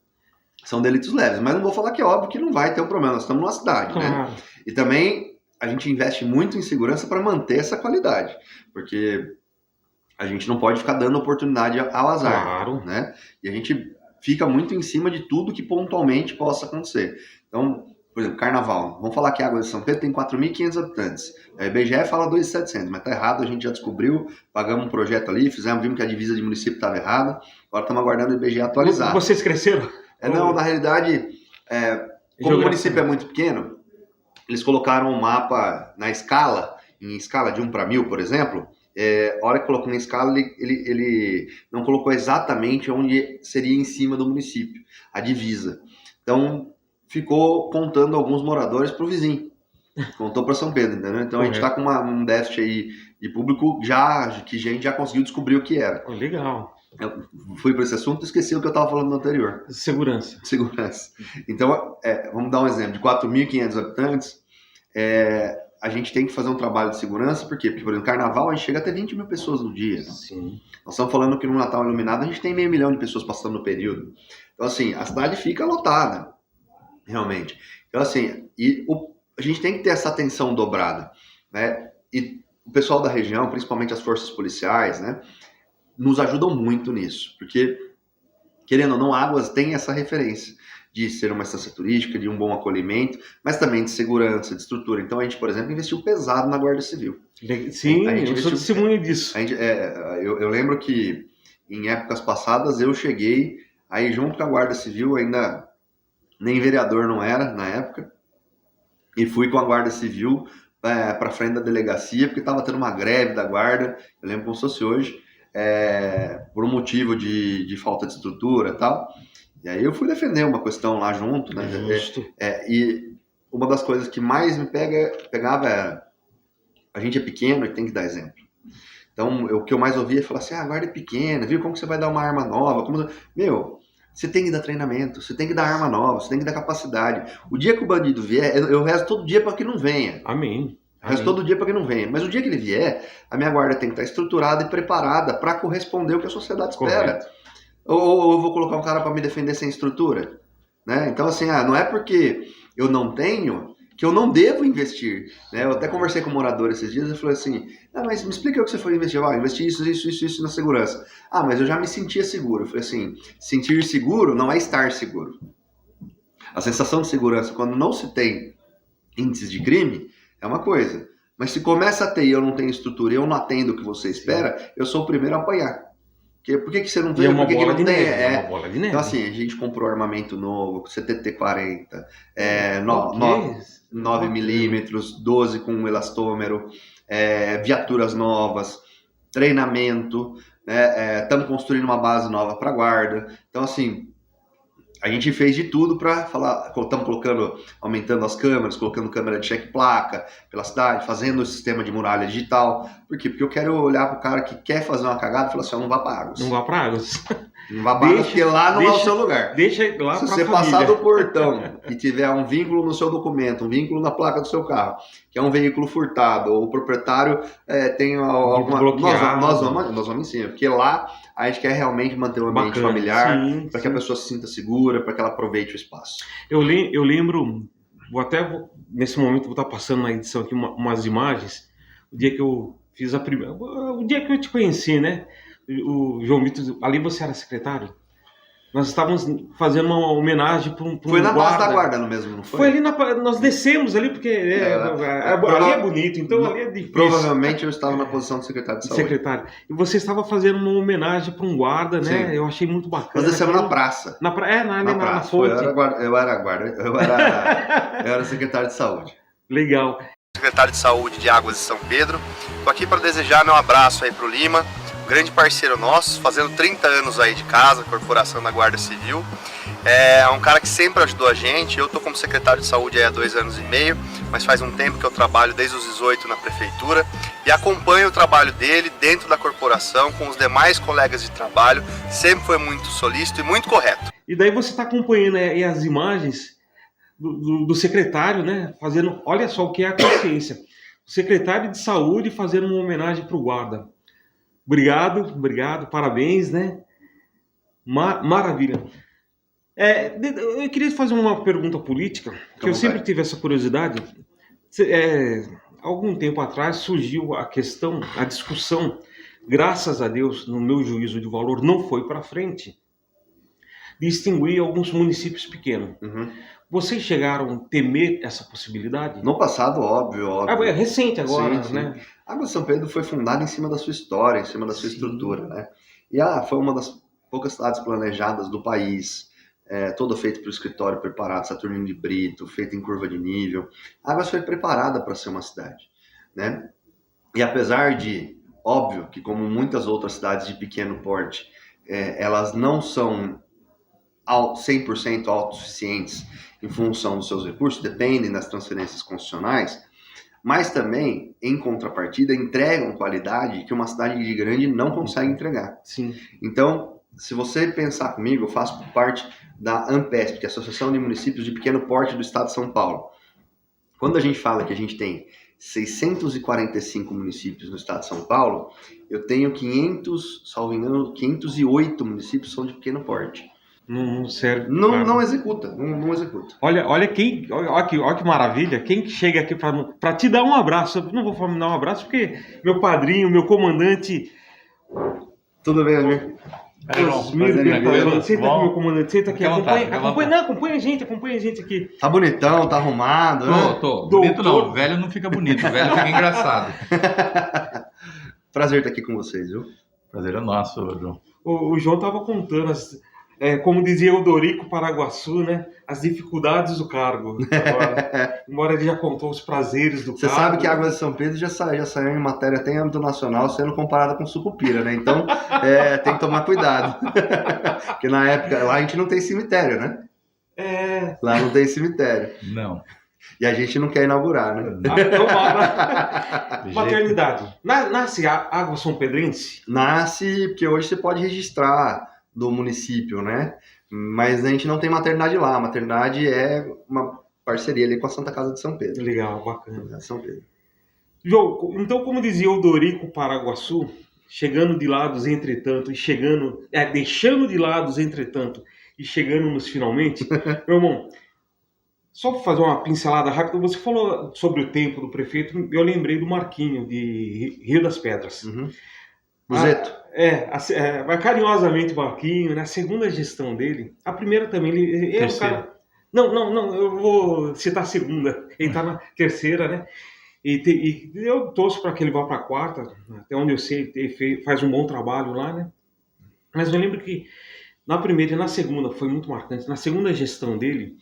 são delitos leves, mas não vou falar que é óbvio que não vai ter um problema, nós estamos numa cidade, né? E também a gente investe muito em segurança para manter essa qualidade, porque a gente não pode ficar dando oportunidade ao azar, né? E a gente fica muito em cima de tudo que pontualmente possa acontecer. Então, por exemplo, carnaval, vamos falar que a Águas de São Pedro tem 4.500 habitantes, a IBGE fala 2.700, mas tá errado, a gente já descobriu, pagamos um projeto ali, vimos que a divisa de município estava errada, agora estamos aguardando o IBGE atualizar. Vocês cresceram? Não, na realidade, como o município é muito pequeno, eles colocaram um mapa na escala, em escala de 1 para 1.000, por exemplo, a hora que colocou na escala, ele não colocou exatamente onde seria em cima do município, a divisa. Então, ficou contando alguns moradores para o vizinho. Contou para São Pedro, entendeu? Então a gente está com um déficit aí de público que a gente já conseguiu descobrir o que era. Legal. Eu fui para esse assunto e esqueci o que eu estava falando no anterior. Segurança. Então, vamos dar um exemplo. De 4.500 habitantes, a gente tem que fazer um trabalho de segurança. Por quê? Porque, por exemplo, no Carnaval a gente chega até 20 mil pessoas no dia. Sim. Nós estamos falando que no Natal Iluminado a gente tem 500 mil de pessoas passando no período. Então, assim, a cidade fica lotada, realmente. Então, assim, a gente tem que ter essa atenção dobrada, né? E o pessoal da região, principalmente as forças policiais, né, nos ajudam muito nisso, porque, querendo ou não, Águas tem essa referência de ser uma estância turística, de um bom acolhimento, mas também de segurança, de estrutura. Então a gente, por exemplo, investiu pesado na Guarda Civil. Sim, eu sou testemunha disso. Eu lembro que em épocas passadas eu cheguei aí junto com a Guarda Civil, ainda nem vereador não era na época, e fui com a Guarda Civil para frente da delegacia, porque estava tendo uma greve da Guarda, eu lembro como se fosse hoje, por um motivo de falta de estrutura e tal. E aí eu fui defender uma questão lá junto, né? E uma das coisas que mais me pegava era: a gente é pequeno e tem que dar exemplo. Então, o que eu mais ouvia é falar assim: a guarda é pequena, viu? Como que você vai dar uma arma nova? Você tem que dar treinamento, você tem que dar arma nova, você tem que dar capacidade. O dia que o bandido vier, eu rezo todo dia para que não venha. Amém. Rezo todo dia para que não venha. Mas o dia que ele vier, a minha guarda tem que estar estruturada e preparada para corresponder ao que a sociedade espera. Ou eu vou colocar um cara para me defender sem estrutura, né? Então, assim, não é porque eu não tenho que eu não devo investir, né? Eu até conversei com um morador esses dias e falei assim: mas me explica o que você foi investir. Investi isso na segurança. Mas eu já me sentia seguro. Eu falei assim: sentir seguro não é estar seguro. A sensação de segurança, quando não se tem índices de crime, é uma coisa. Mas se começa a ter e eu não tenho estrutura e eu não atendo o que você espera, eu sou o primeiro a apanhar. Por que você não tem? Por que não tem? É uma bola de neve. Então, assim, a gente comprou armamento novo, CTT-40, 9mm, 12 com elastômero, viaturas novas, treinamento, estamos construindo uma base nova para a guarda. Então, assim, a gente fez de tudo para falar, estamos aumentando as câmeras, colocando câmera de cheque-placa pela cidade, fazendo o sistema de muralha digital. Por quê? Porque eu quero olhar para o cara que quer fazer uma cagada e falar assim: não vá para Águas. Não vá para Águas. Não vá para Águas, porque lá não é o seu lugar. Deixa lá para a família. Se você passar do portão e tiver um vínculo no seu documento, um vínculo na placa do seu carro, que é um veículo furtado, ou o proprietário tem alguma... Nós vamos em cima, porque lá a gente quer realmente manter um ambiente familiar, para que a pessoa se sinta segura, para que ela aproveite o espaço. Eu lembro, nesse momento vou estar passando na edição aqui umas imagens, o dia que eu fiz o dia que eu te conheci, né? O João Vitor, ali você era secretário? Nós estávamos fazendo uma homenagem para um Foi na base da guarda no mesmo, não foi? Foi ali, nós descemos ali, porque ali é bonito, então ali é difícil. Provavelmente eu estava na posição de secretário de saúde. E você estava fazendo uma homenagem para um guarda, né? Sim. Eu achei muito bacana. Nós descemos na praça. Na praça. Eu era guarda, eu era secretário de saúde. Legal. Secretário de Saúde de Águas de São Pedro. Estou aqui para desejar um abraço aí para o Lima, grande parceiro nosso, fazendo 30 anos aí de casa, corporação da Guarda Civil. É um cara que sempre ajudou a gente. Eu tô como secretário de saúde há 2 anos e meio, mas faz um tempo que eu trabalho desde os 18 na prefeitura e acompanho o trabalho dele dentro da corporação com os demais colegas de trabalho. Sempre foi muito solícito e muito correto. E daí você está acompanhando aí as imagens do secretário, né? Fazendo, olha só o que é a consciência. O secretário de saúde fazendo uma homenagem para o guarda. Obrigado, parabéns, né? Maravilha. Eu queria fazer uma pergunta política, que eu sempre tive essa curiosidade. Algum tempo atrás surgiu a discussão, graças a Deus, no meu juízo de valor, não foi para frente, de extinguir alguns municípios pequenos. Uhum. Vocês chegaram a temer essa possibilidade? No passado, óbvio. É recente agora, sim. né? A Água de São Pedro foi fundada em cima da sua história, em cima da sua estrutura, né? E foi uma das poucas cidades planejadas do país, toda feita por escritório preparado, Saturnino de Brito, feita em curva de nível. A Águas foi preparada para ser uma cidade, né? E apesar de, óbvio, que como muitas outras cidades de pequeno porte, elas não são 100% autossuficientes em função dos seus recursos, dependem das transferências constitucionais, mas também, em contrapartida, entregam qualidade que uma cidade grande não consegue entregar. Sim. Então, se você pensar comigo, eu faço parte da ANPESP, que é a Associação de Municípios de Pequeno Porte do Estado de São Paulo. Quando a gente fala que a gente tem 645 municípios no estado de São Paulo, eu tenho 508 municípios são de pequeno porte. Não serve. Não executa. Olha que maravilha. Quem chega aqui para te dar um abraço? Eu não vou me dar um abraço porque meu padrinho, meu comandante. Tudo bem, amigo? Senta aqui, meu comandante, senta aqui. Acompanha a gente aqui. Tá bonitão, tá arrumado, né? Tô. Bonito não, o velho não fica bonito, o velho fica engraçado. Prazer estar aqui com vocês, viu? Prazer é nosso, João. O João tava contando como dizia o Dorico Paraguaçu, né? As dificuldades do cargo. Embora ele já contou os prazeres do cargo. Você sabe que a Água de São Pedro já saiu em matéria até em âmbito nacional, sendo comparada com Sucupira, né? Então, tem que tomar cuidado. Porque na época, lá a gente não tem cemitério, né? Lá não tem cemitério. Não. E a gente não quer inaugurar, né? Maternidade. Nasce a Água São Pedrense? Nasce, porque hoje você pode registrar do município, né? Mas a gente não tem maternidade lá. A maternidade é uma parceria ali com a Santa Casa de São Pedro. Legal, bacana. São Pedro. João, então, como dizia o Dorico Paraguaçu, chegando de lados entretanto e chegando, deixando de lados entretanto e chegando nos finalmente, meu irmão, só para fazer uma pincelada rápida, você falou sobre o tempo do prefeito, eu lembrei do Marquinho de Rio das Pedras. Uhum. Buzeto. Carinhosamente Marquinho, né? A segunda gestão dele, a primeira também, ele é um cara... Não, eu vou citar a segunda, ele tá na terceira, né? E eu torço para que ele vá para a quarta, até onde eu sei, ele faz um bom trabalho lá, né? Mas eu lembro que na primeira e na segunda foi muito marcante. Na segunda gestão dele,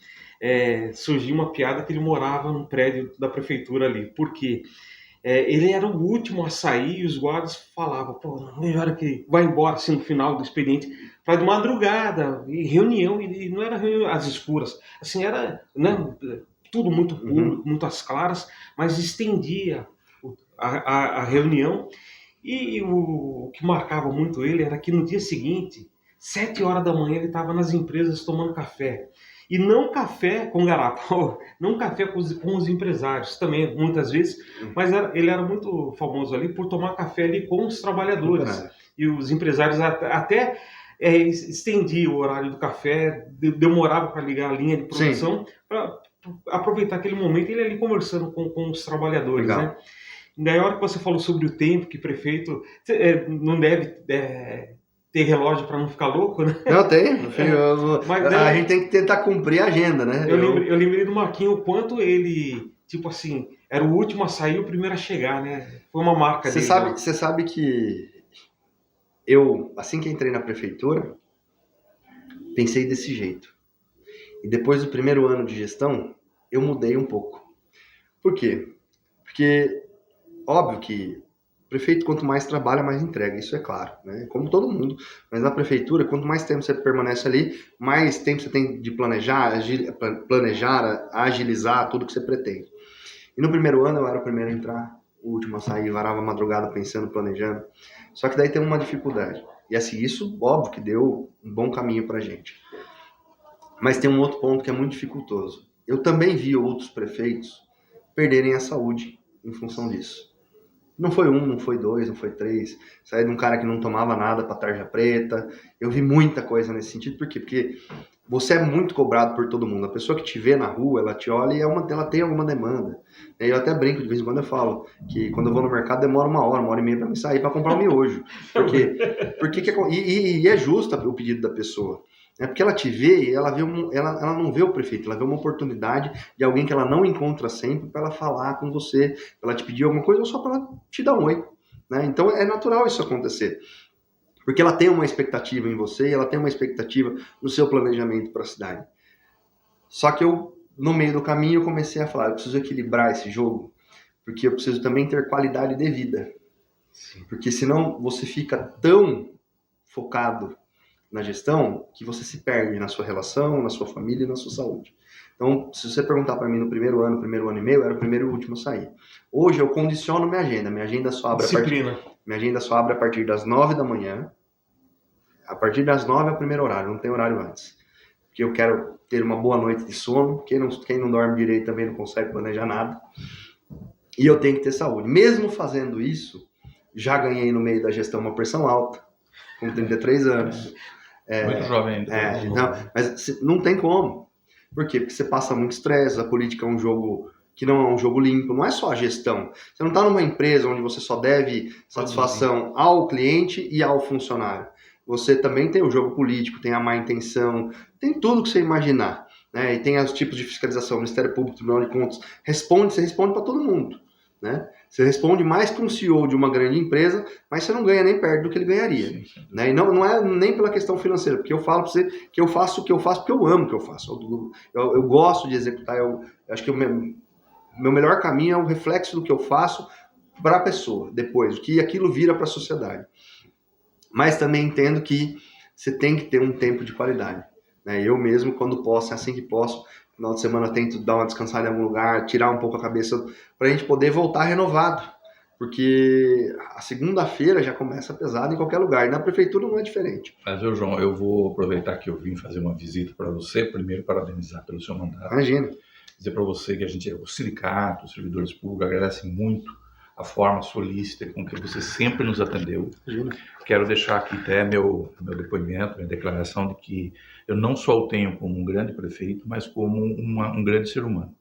surgiu uma piada que ele morava num prédio da prefeitura ali. Por quê? Ele era o último a sair e os guardas falavam, pô, não vejo a hora que vai embora, assim, no final do expediente, para de madrugada, e reunião, e não era reunião às escuras, assim, era, né, tudo muito público, muito às claras, mas estendia a reunião, e o que marcava muito ele era que no dia seguinte, 7 horas da manhã, ele estava nas empresas tomando café. E não café com garapa, não café com os empresários, também, muitas vezes, mas ele era muito famoso ali por tomar café ali com os trabalhadores. E os empresários até estendiam o horário do café, demorava para ligar a linha de produção, para aproveitar aquele momento ele ali conversando com os trabalhadores. Né? E daí a hora que você falou sobre o tempo, que prefeito não deve... ter relógio para não ficar louco, né? Não, tem. Mas, a gente tem que tentar cumprir a agenda, né? Eu lembrei do Marquinho o quanto ele, tipo assim, era o último a sair, o primeiro a chegar, né? Foi uma marca dele. Você sabe que eu, assim que entrei na prefeitura, pensei desse jeito. E depois do primeiro ano de gestão, eu mudei um pouco. Por quê? Porque, óbvio que prefeito, quanto mais trabalha, mais entrega, isso é claro, né? Como todo mundo. Mas na prefeitura, quanto mais tempo você permanece ali, mais tempo você tem de planejar, agilizar tudo que você pretende. E no primeiro ano eu era o primeiro a entrar, o último a sair, varava a madrugada pensando, planejando. Só que daí tem uma dificuldade. E assim, isso, óbvio que deu um bom caminho pra gente. Mas tem um outro ponto que é muito dificultoso. Eu também vi outros prefeitos perderem a saúde em função disso. Não foi um, não foi dois, não foi três. Saí de um cara que não tomava nada para tarja preta. Eu vi muita coisa nesse sentido. Por quê? Porque você é muito cobrado por todo mundo. A pessoa que te vê na rua, ela te olha e ela tem alguma demanda. Eu até brinco, de vez em quando eu falo que quando eu vou no mercado demora 1 hora e meia para me sair para comprar um miojo. E é justo o pedido da pessoa. É porque ela te vê e ela não vê o prefeito, ela vê uma oportunidade de alguém que ela não encontra sempre para ela falar com você, para ela te pedir alguma coisa ou só para ela te dar um oi. Né? Então é natural isso acontecer. Porque ela tem uma expectativa em você e ela tem uma expectativa no seu planejamento para a cidade. Só que eu, no meio do caminho, eu comecei a falar, eu preciso equilibrar esse jogo, porque eu preciso também ter qualidade de vida. Sim. Porque senão você fica tão focado, na gestão que você se perde na sua relação, na sua família e na sua saúde. Então, se você perguntar para mim no primeiro ano e meio, era o primeiro e o último a sair. Hoje eu condiciono minha agenda só abre minha agenda só abre a partir das 9 da manhã. A partir das 9 é o primeiro horário, não tem horário antes. Porque eu quero ter uma boa noite de sono. Quem não dorme direito também não consegue planejar nada. E eu tenho que ter saúde. Mesmo fazendo isso, já ganhei no meio da gestão uma pressão alta, com 33 anos. Muito jovem. Então, mas não tem como. Por quê? Porque você passa muito estresse, a política é um jogo que não é um jogo limpo, não é só a gestão. Você não está numa empresa onde você só deve satisfação ao cliente e ao funcionário. Você também tem o jogo político, tem a má intenção, tem tudo que você imaginar. Né? E tem os tipos de fiscalização, Ministério Público, Tribunal de Contas. Você responde para todo mundo. Né? Você responde mais que um CEO de uma grande empresa, mas você não ganha nem perto do que ele ganharia. Sim. Né? E não é nem pela questão financeira, porque eu falo para você que eu faço o que eu faço porque eu amo o que eu faço. Eu gosto de executar, eu acho que o meu melhor caminho é o reflexo do que eu faço para a pessoa, depois, o que aquilo vira para a sociedade. Mas também entendo que você tem que ter um tempo de qualidade. Né? Eu mesmo, quando posso, assim que posso, no final de semana tento dar uma descansada em algum lugar, tirar um pouco a cabeça para a gente poder voltar renovado. Porque a segunda-feira já começa pesado em qualquer lugar. E na prefeitura não é diferente. Mas, João, eu vou aproveitar que eu vim fazer uma visita para você. Primeiro, parabenizar pelo seu mandato. Imagina. Dizer para você que o sindicato, os servidores públicos agradecem muito a forma solícita com que você sempre nos atendeu. Imagina. Quero deixar aqui até meu depoimento, minha declaração de que eu não só o tenho como um grande prefeito, mas como um grande ser humano.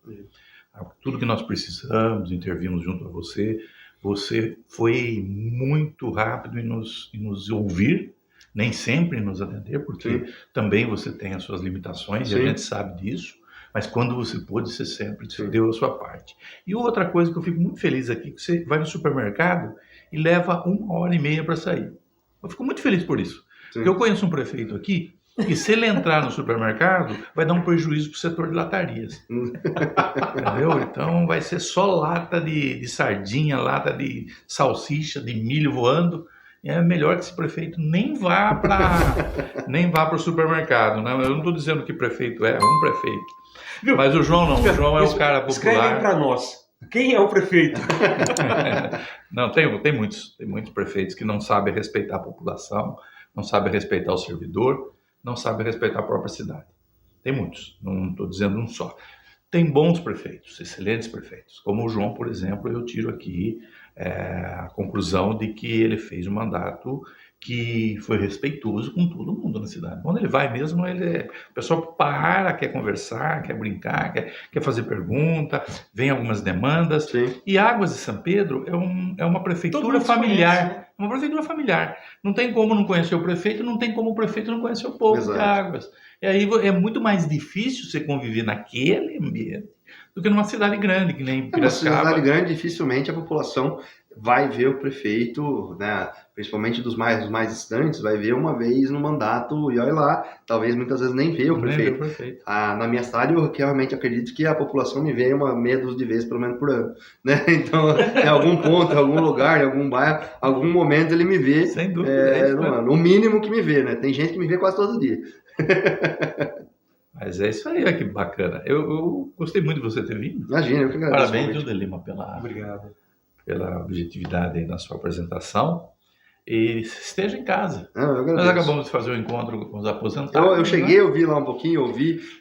Tudo que nós precisamos, intervimos junto a você. Você foi muito rápido em nos ouvir, nem sempre nos atender, porque também você tem as suas limitações, e a gente sabe disso. Mas quando você pôde, você sempre deu a sua parte. E outra coisa que eu fico muito feliz aqui, que você vai no supermercado e leva 1h30 para sair. Eu fico muito feliz por isso. Porque eu conheço um prefeito aqui, que se ele entrar no supermercado, vai dar um prejuízo para o setor de latarias. Entendeu? Então vai ser só lata de sardinha, lata de salsicha, de milho voando. É melhor que esse prefeito nem vá para o supermercado. Né? Eu não estou dizendo que prefeito é um prefeito. Viu? Mas o João não, o João é um cara popular. Escrevem para nós. Quem é o prefeito? Não, tem muitos prefeitos que não sabem respeitar a população, não sabem respeitar o servidor, não sabem respeitar a própria cidade. Tem muitos, não estou dizendo um só. Tem bons prefeitos, excelentes prefeitos. Como o João, por exemplo, eu tiro aqui a conclusão de que ele fez um mandato que foi respeitoso com todo mundo na cidade. Quando ele vai mesmo, o pessoal para, quer conversar, quer brincar, quer fazer pergunta, vem algumas demandas. Sim. E Águas de São Pedro é uma prefeitura familiar. Conhece, né? Uma prefeitura familiar. Não tem como não conhecer o prefeito, não tem como o prefeito não conhecer o povo de Águas. E aí é muito mais difícil você conviver naquele ambiente do que numa cidade grande, que nem Piracicaba. Numa cidade grande, dificilmente a população vai ver o prefeito, né, principalmente dos mais distantes, vai ver uma vez no mandato e olha lá, talvez muitas vezes nem vê o prefeito. Na minha cidade eu realmente acredito que a população me vê uma meia dúzia de vezes pelo menos por ano, né? Então em algum ponto, em algum lugar, em algum bairro, algum momento ele me vê. Sem dúvida. O mínimo que me vê, né? Tem gente que me vê quase todo dia. Mas é isso aí, que bacana. Eu gostei muito de você ter vindo. Imagina, eu que agradeço. Parabéns, Gilda Lima, Obrigado. Pela objetividade aí na sua apresentação. E esteja em casa. Nós acabamos de fazer um encontro com os aposentados. Eu cheguei, eu vi lá um pouquinho,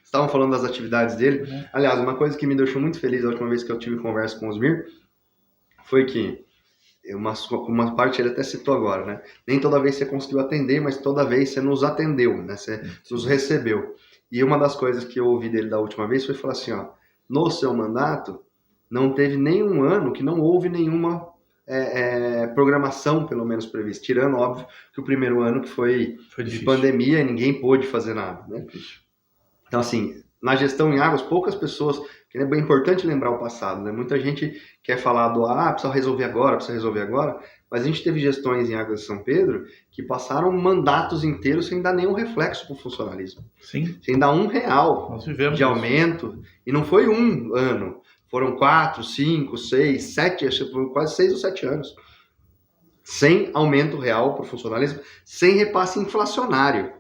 estavam falando das atividades dele. Aliás, uma coisa que me deixou muito feliz a última vez que eu tive conversa com o Osmir foi que uma parte ele até citou agora, né? Nem toda vez você conseguiu atender, mas toda vez você nos atendeu, né? Você nos recebeu. E uma das coisas que eu ouvi dele da última vez foi falar assim, ó, no seu mandato não teve nenhum ano que não houve nenhuma programação, pelo menos, prevista. Tirando, óbvio, que o primeiro ano que foi de pandemia e ninguém pôde fazer nada, né? Então, assim, na gestão em Águas, poucas pessoas... Que é bem importante lembrar o passado, né? Muita gente quer falar precisa resolver agora, mas a gente teve gestões em Águas de São Pedro que passaram mandatos inteiros sem dar nenhum reflexo para o funcionalismo. Sim. Sem dar R$1 de aumento. E não foi um ano, foram 4, 5, 6, 7, acho que foram quase 6 ou 7 anos. Sem aumento real para o funcionalismo, sem repasse inflacionário.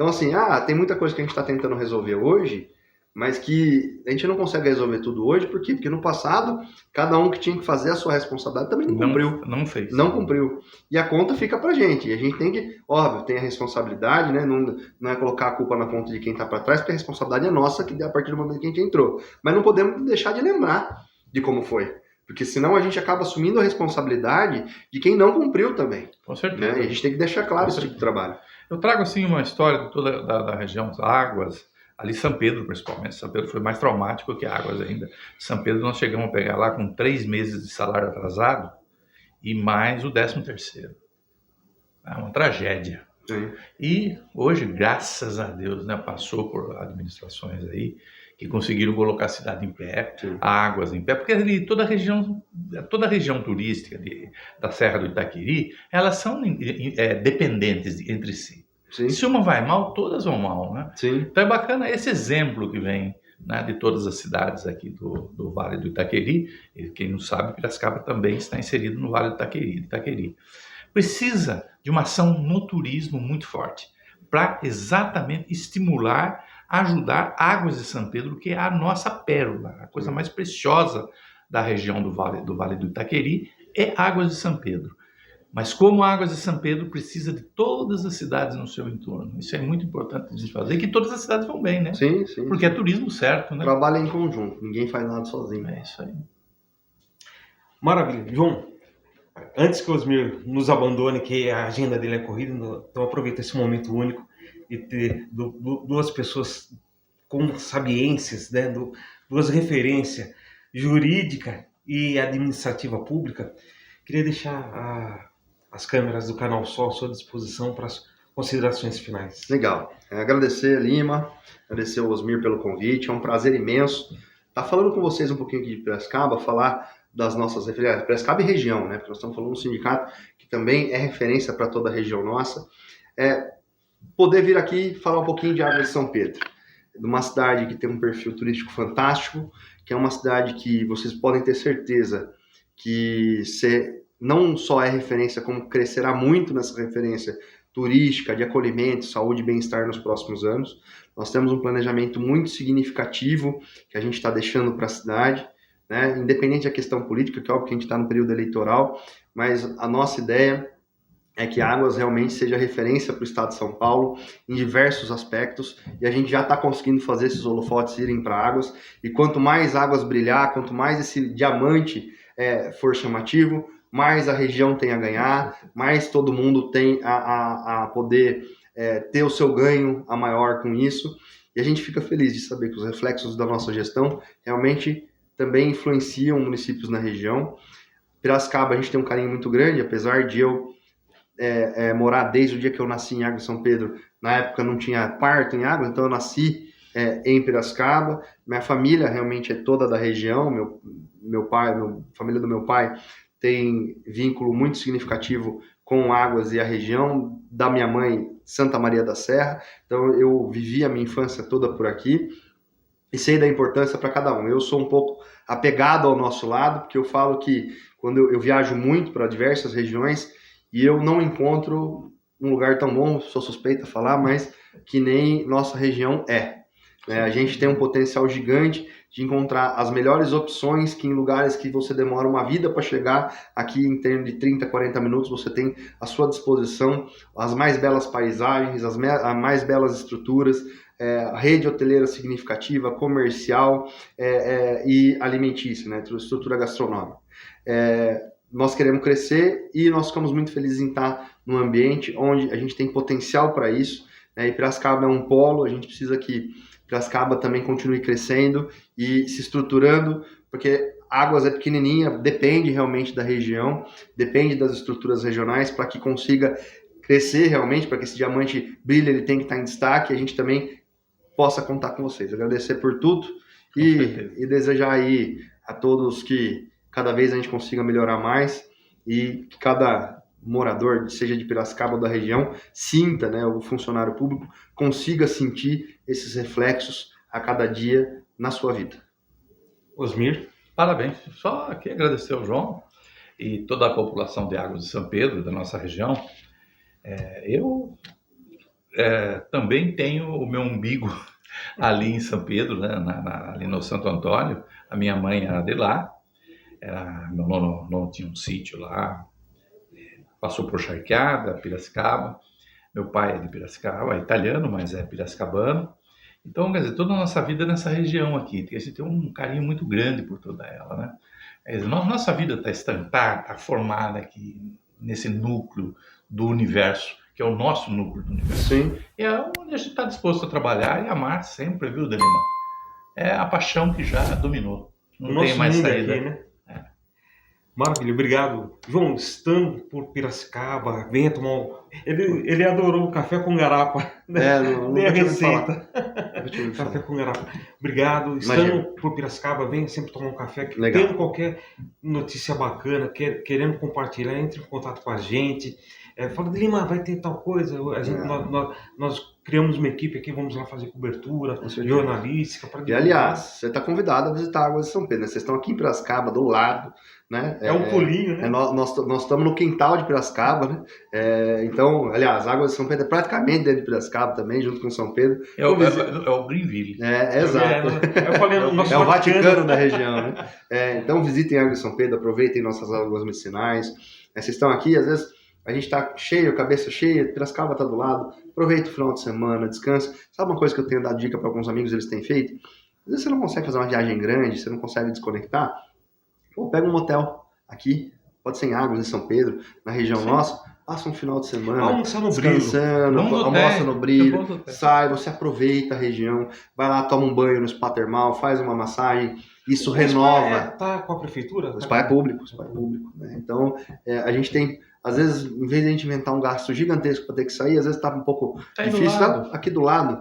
Então, assim, tem muita coisa que a gente está tentando resolver hoje, mas que a gente não consegue resolver tudo hoje, por quê? Porque no passado, cada um que tinha que fazer a sua responsabilidade também não cumpriu. Não fez. Não cumpriu. E a conta fica pra gente. E a gente tem que, óbvio, tem a responsabilidade, né? Não é colocar a culpa na conta de quem tá para trás, porque a responsabilidade é nossa, que a partir do momento que a gente entrou. Mas não podemos deixar de lembrar de como foi. Porque senão a gente acaba assumindo a responsabilidade de quem não cumpriu também. Com certeza. Né? E a gente tem que deixar claro esse tipo de trabalho. Eu trago, assim, uma história de toda da região das Águas, ali São Pedro, principalmente. São Pedro foi mais traumático que Águas ainda. São Pedro nós chegamos a pegar lá com 3 meses de salário atrasado e mais o 13º. É uma tragédia. Sim. E hoje, graças a Deus, né, passou por administrações aí que conseguiram colocar a cidade em pé, Sim. Águas em pé, porque ali toda a região turística da Serra do Itaqueri, elas são dependentes entre si. Sim. Se uma vai mal, todas vão mal, né? Sim. Então é bacana esse exemplo que vem, né, de todas as cidades aqui do Vale do Itaqueri. E quem não sabe, Piracicaba também está inserido no Vale do Itaqueri. Precisa de uma ação no turismo muito forte para exatamente estimular, ajudar Águas de São Pedro, que é a nossa pérola, a coisa mais preciosa da região do Vale do Itaqueri é Águas de São Pedro. Mas como Águas de São Pedro precisa de todas as cidades no seu entorno. Isso é muito importante de fazer, e que todas as cidades vão bem, né? Sim, sim. Porque é turismo certo, né? Trabalha em conjunto, ninguém faz nada sozinho. É isso aí. Maravilha. João, antes que o Osmir nos abandone, que a agenda dele é corrida, então aproveita esse momento único e ter duas pessoas com sabiências, né? Duas referências, jurídica e administrativa pública. Queria deixar as câmeras do Canal Sol à sua disposição para as considerações finais. Legal. Agradecer a Lima, agradecer ao Osmir pelo convite, é um prazer imenso estar falando com vocês um pouquinho aqui de Piracicaba, falar das nossas referências, Piracicaba e região, né? Porque nós estamos falando de um sindicato que também é referência para toda a região nossa. Poder vir aqui falar um pouquinho de Águas de São Pedro, de uma cidade que tem um perfil turístico fantástico, que é uma cidade que vocês podem ter certeza que não só é referência, como crescerá muito nessa referência turística, de acolhimento, saúde e bem-estar nos próximos anos. Nós temos um planejamento muito significativo que a gente está deixando para a cidade, né? Independente da questão política, que é óbvio que a gente está no período eleitoral, mas a nossa ideia é que Águas realmente seja referência para o estado de São Paulo em diversos aspectos, e a gente já está conseguindo fazer esses holofotes irem para Águas, e quanto mais Águas brilhar, quanto mais esse diamante for chamativo, mais a região tem a ganhar, mais todo mundo tem a poder ter o seu ganho a maior com isso, e a gente fica feliz de saber que os reflexos da nossa gestão realmente também influenciam municípios na região. Piracicaba a gente tem um carinho muito grande, apesar de eu morar desde o dia que eu nasci em Águas de São Pedro. Na época não tinha parto em Águas, então eu nasci em Piracicaba. Minha família realmente é toda da região. Meu pai, a família do meu pai tem vínculo muito significativo com Águas e a região. Da minha mãe, Santa Maria da Serra. Então eu vivi a minha infância toda por aqui e sei da importância para cada um. Eu sou um pouco apegado ao nosso lado, porque eu falo que quando eu viajo muito para diversas regiões e eu não encontro um lugar tão bom, sou suspeita a falar, mas que nem nossa região é. A gente tem um potencial gigante de encontrar as melhores opções, que em lugares que você demora uma vida para chegar, aqui em termos de 30, 40 minutos, você tem à sua disposição as mais belas paisagens, as mais belas estruturas, rede hoteleira significativa, comercial e alimentícia, né, estrutura gastronômica. Nós queremos crescer e nós ficamos muito felizes em estar num ambiente onde a gente tem potencial para isso, né? E Piracicaba é um polo, a gente precisa que Piracicaba também continue crescendo e se estruturando, porque Águas é pequenininha, depende realmente da região, depende das estruturas regionais para que consiga crescer realmente, para que esse diamante brilhe, ele tem que estar em destaque, e a gente também possa contar com vocês. Agradecer por tudo e desejar aí a todos que cada vez a gente consiga melhorar mais e que cada morador, seja de Piracicaba ou da região, sinta, né, o funcionário público consiga sentir esses reflexos a cada dia na sua vida. Osmir? Parabéns. Só aqui agradecer ao João e toda a população de Águas de São Pedro, da nossa região. Eu também tenho o meu umbigo ali em São Pedro, né, ali no Santo Antônio. A minha mãe era de lá, meu nono tinha um sítio lá, passou por Charqueada, Piracicaba. Meu pai é de Piracicaba, é italiano, mas é piracicabano. Então, quer dizer, toda a nossa vida é nessa região aqui. A gente tem um carinho muito grande por toda ela, né? Quer dizer, nossa vida está estantada, está formada aqui nesse núcleo do universo, que é o nosso núcleo do universo. Sim. E é onde a gente está disposto a trabalhar e amar sempre, viu, Delima? É a paixão que já dominou. Não tem mais saída. Aqui, né? Maravilha, obrigado. João, estando por Piracicaba, venha tomar Ele adorou o café com garapa. Não Nem a tinha ouvido receita. falar. Café com garapa. Obrigado. Estando por Piracicaba, venha sempre tomar um café. Legal. Tendo qualquer notícia bacana, querendo compartilhar, entre em contato com a gente. Fala, Lima, vai ter tal coisa. Nós criamos uma equipe aqui, vamos lá fazer cobertura jornalística. E, aliás, você está convidado a visitar Águas de São Pedro, né? Vocês estão aqui em Piracicaba, do lado, né? É um pulinho, né? Nós estamos no quintal de Piracicaba, né? Então, aliás, Águas de São Pedro é praticamente dentro de Piracicaba também, junto com São Pedro. É o Greenville. Exato. Eu falei, é o Vaticano da região, né? Então, visitem Águas de São Pedro, aproveitem nossas águas medicinais. Vocês estão aqui, às vezes... A gente tá cheio, cabeça cheia, Piracicaba tá do lado, aproveita o final de semana, descansa. Sabe uma coisa que eu tenho dado dica para alguns amigos, eles têm feito? Às vezes você não consegue fazer uma viagem grande, você não consegue desconectar, pega um motel aqui, pode ser em Águas, em São Pedro, na região nossa, passa um final de semana, almoçar no descansando, almoça no brilho, sai, você aproveita a região, vai lá, toma um banho no spa termal, faz uma massagem, isso renova. Tá com a prefeitura? O spa é público, né? Então, a gente tem... Às vezes, em vez de a gente inventar um gasto gigantesco para ter que sair, às vezes está um pouco difícil, tá aqui do lado.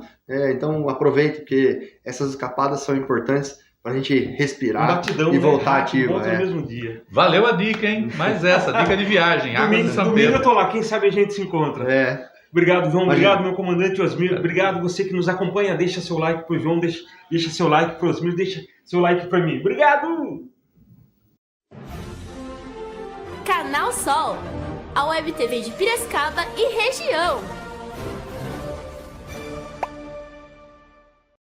Então, aproveite, porque essas escapadas são importantes para a gente respirar e voltar ativo. Volta no mesmo dia. Valeu a dica, hein? Mais essa, dica de viagem. Águas de São Pedro. Domingo eu tô lá, quem sabe a gente se encontra. Obrigado, João. Imagina. Obrigado, meu comandante Osmir. Obrigado você que nos acompanha. Deixa seu like pro João, deixa seu like pro Osmir, deixa seu like para mim. Obrigado! Canal Sol, a Web TV de Piracicaba e região.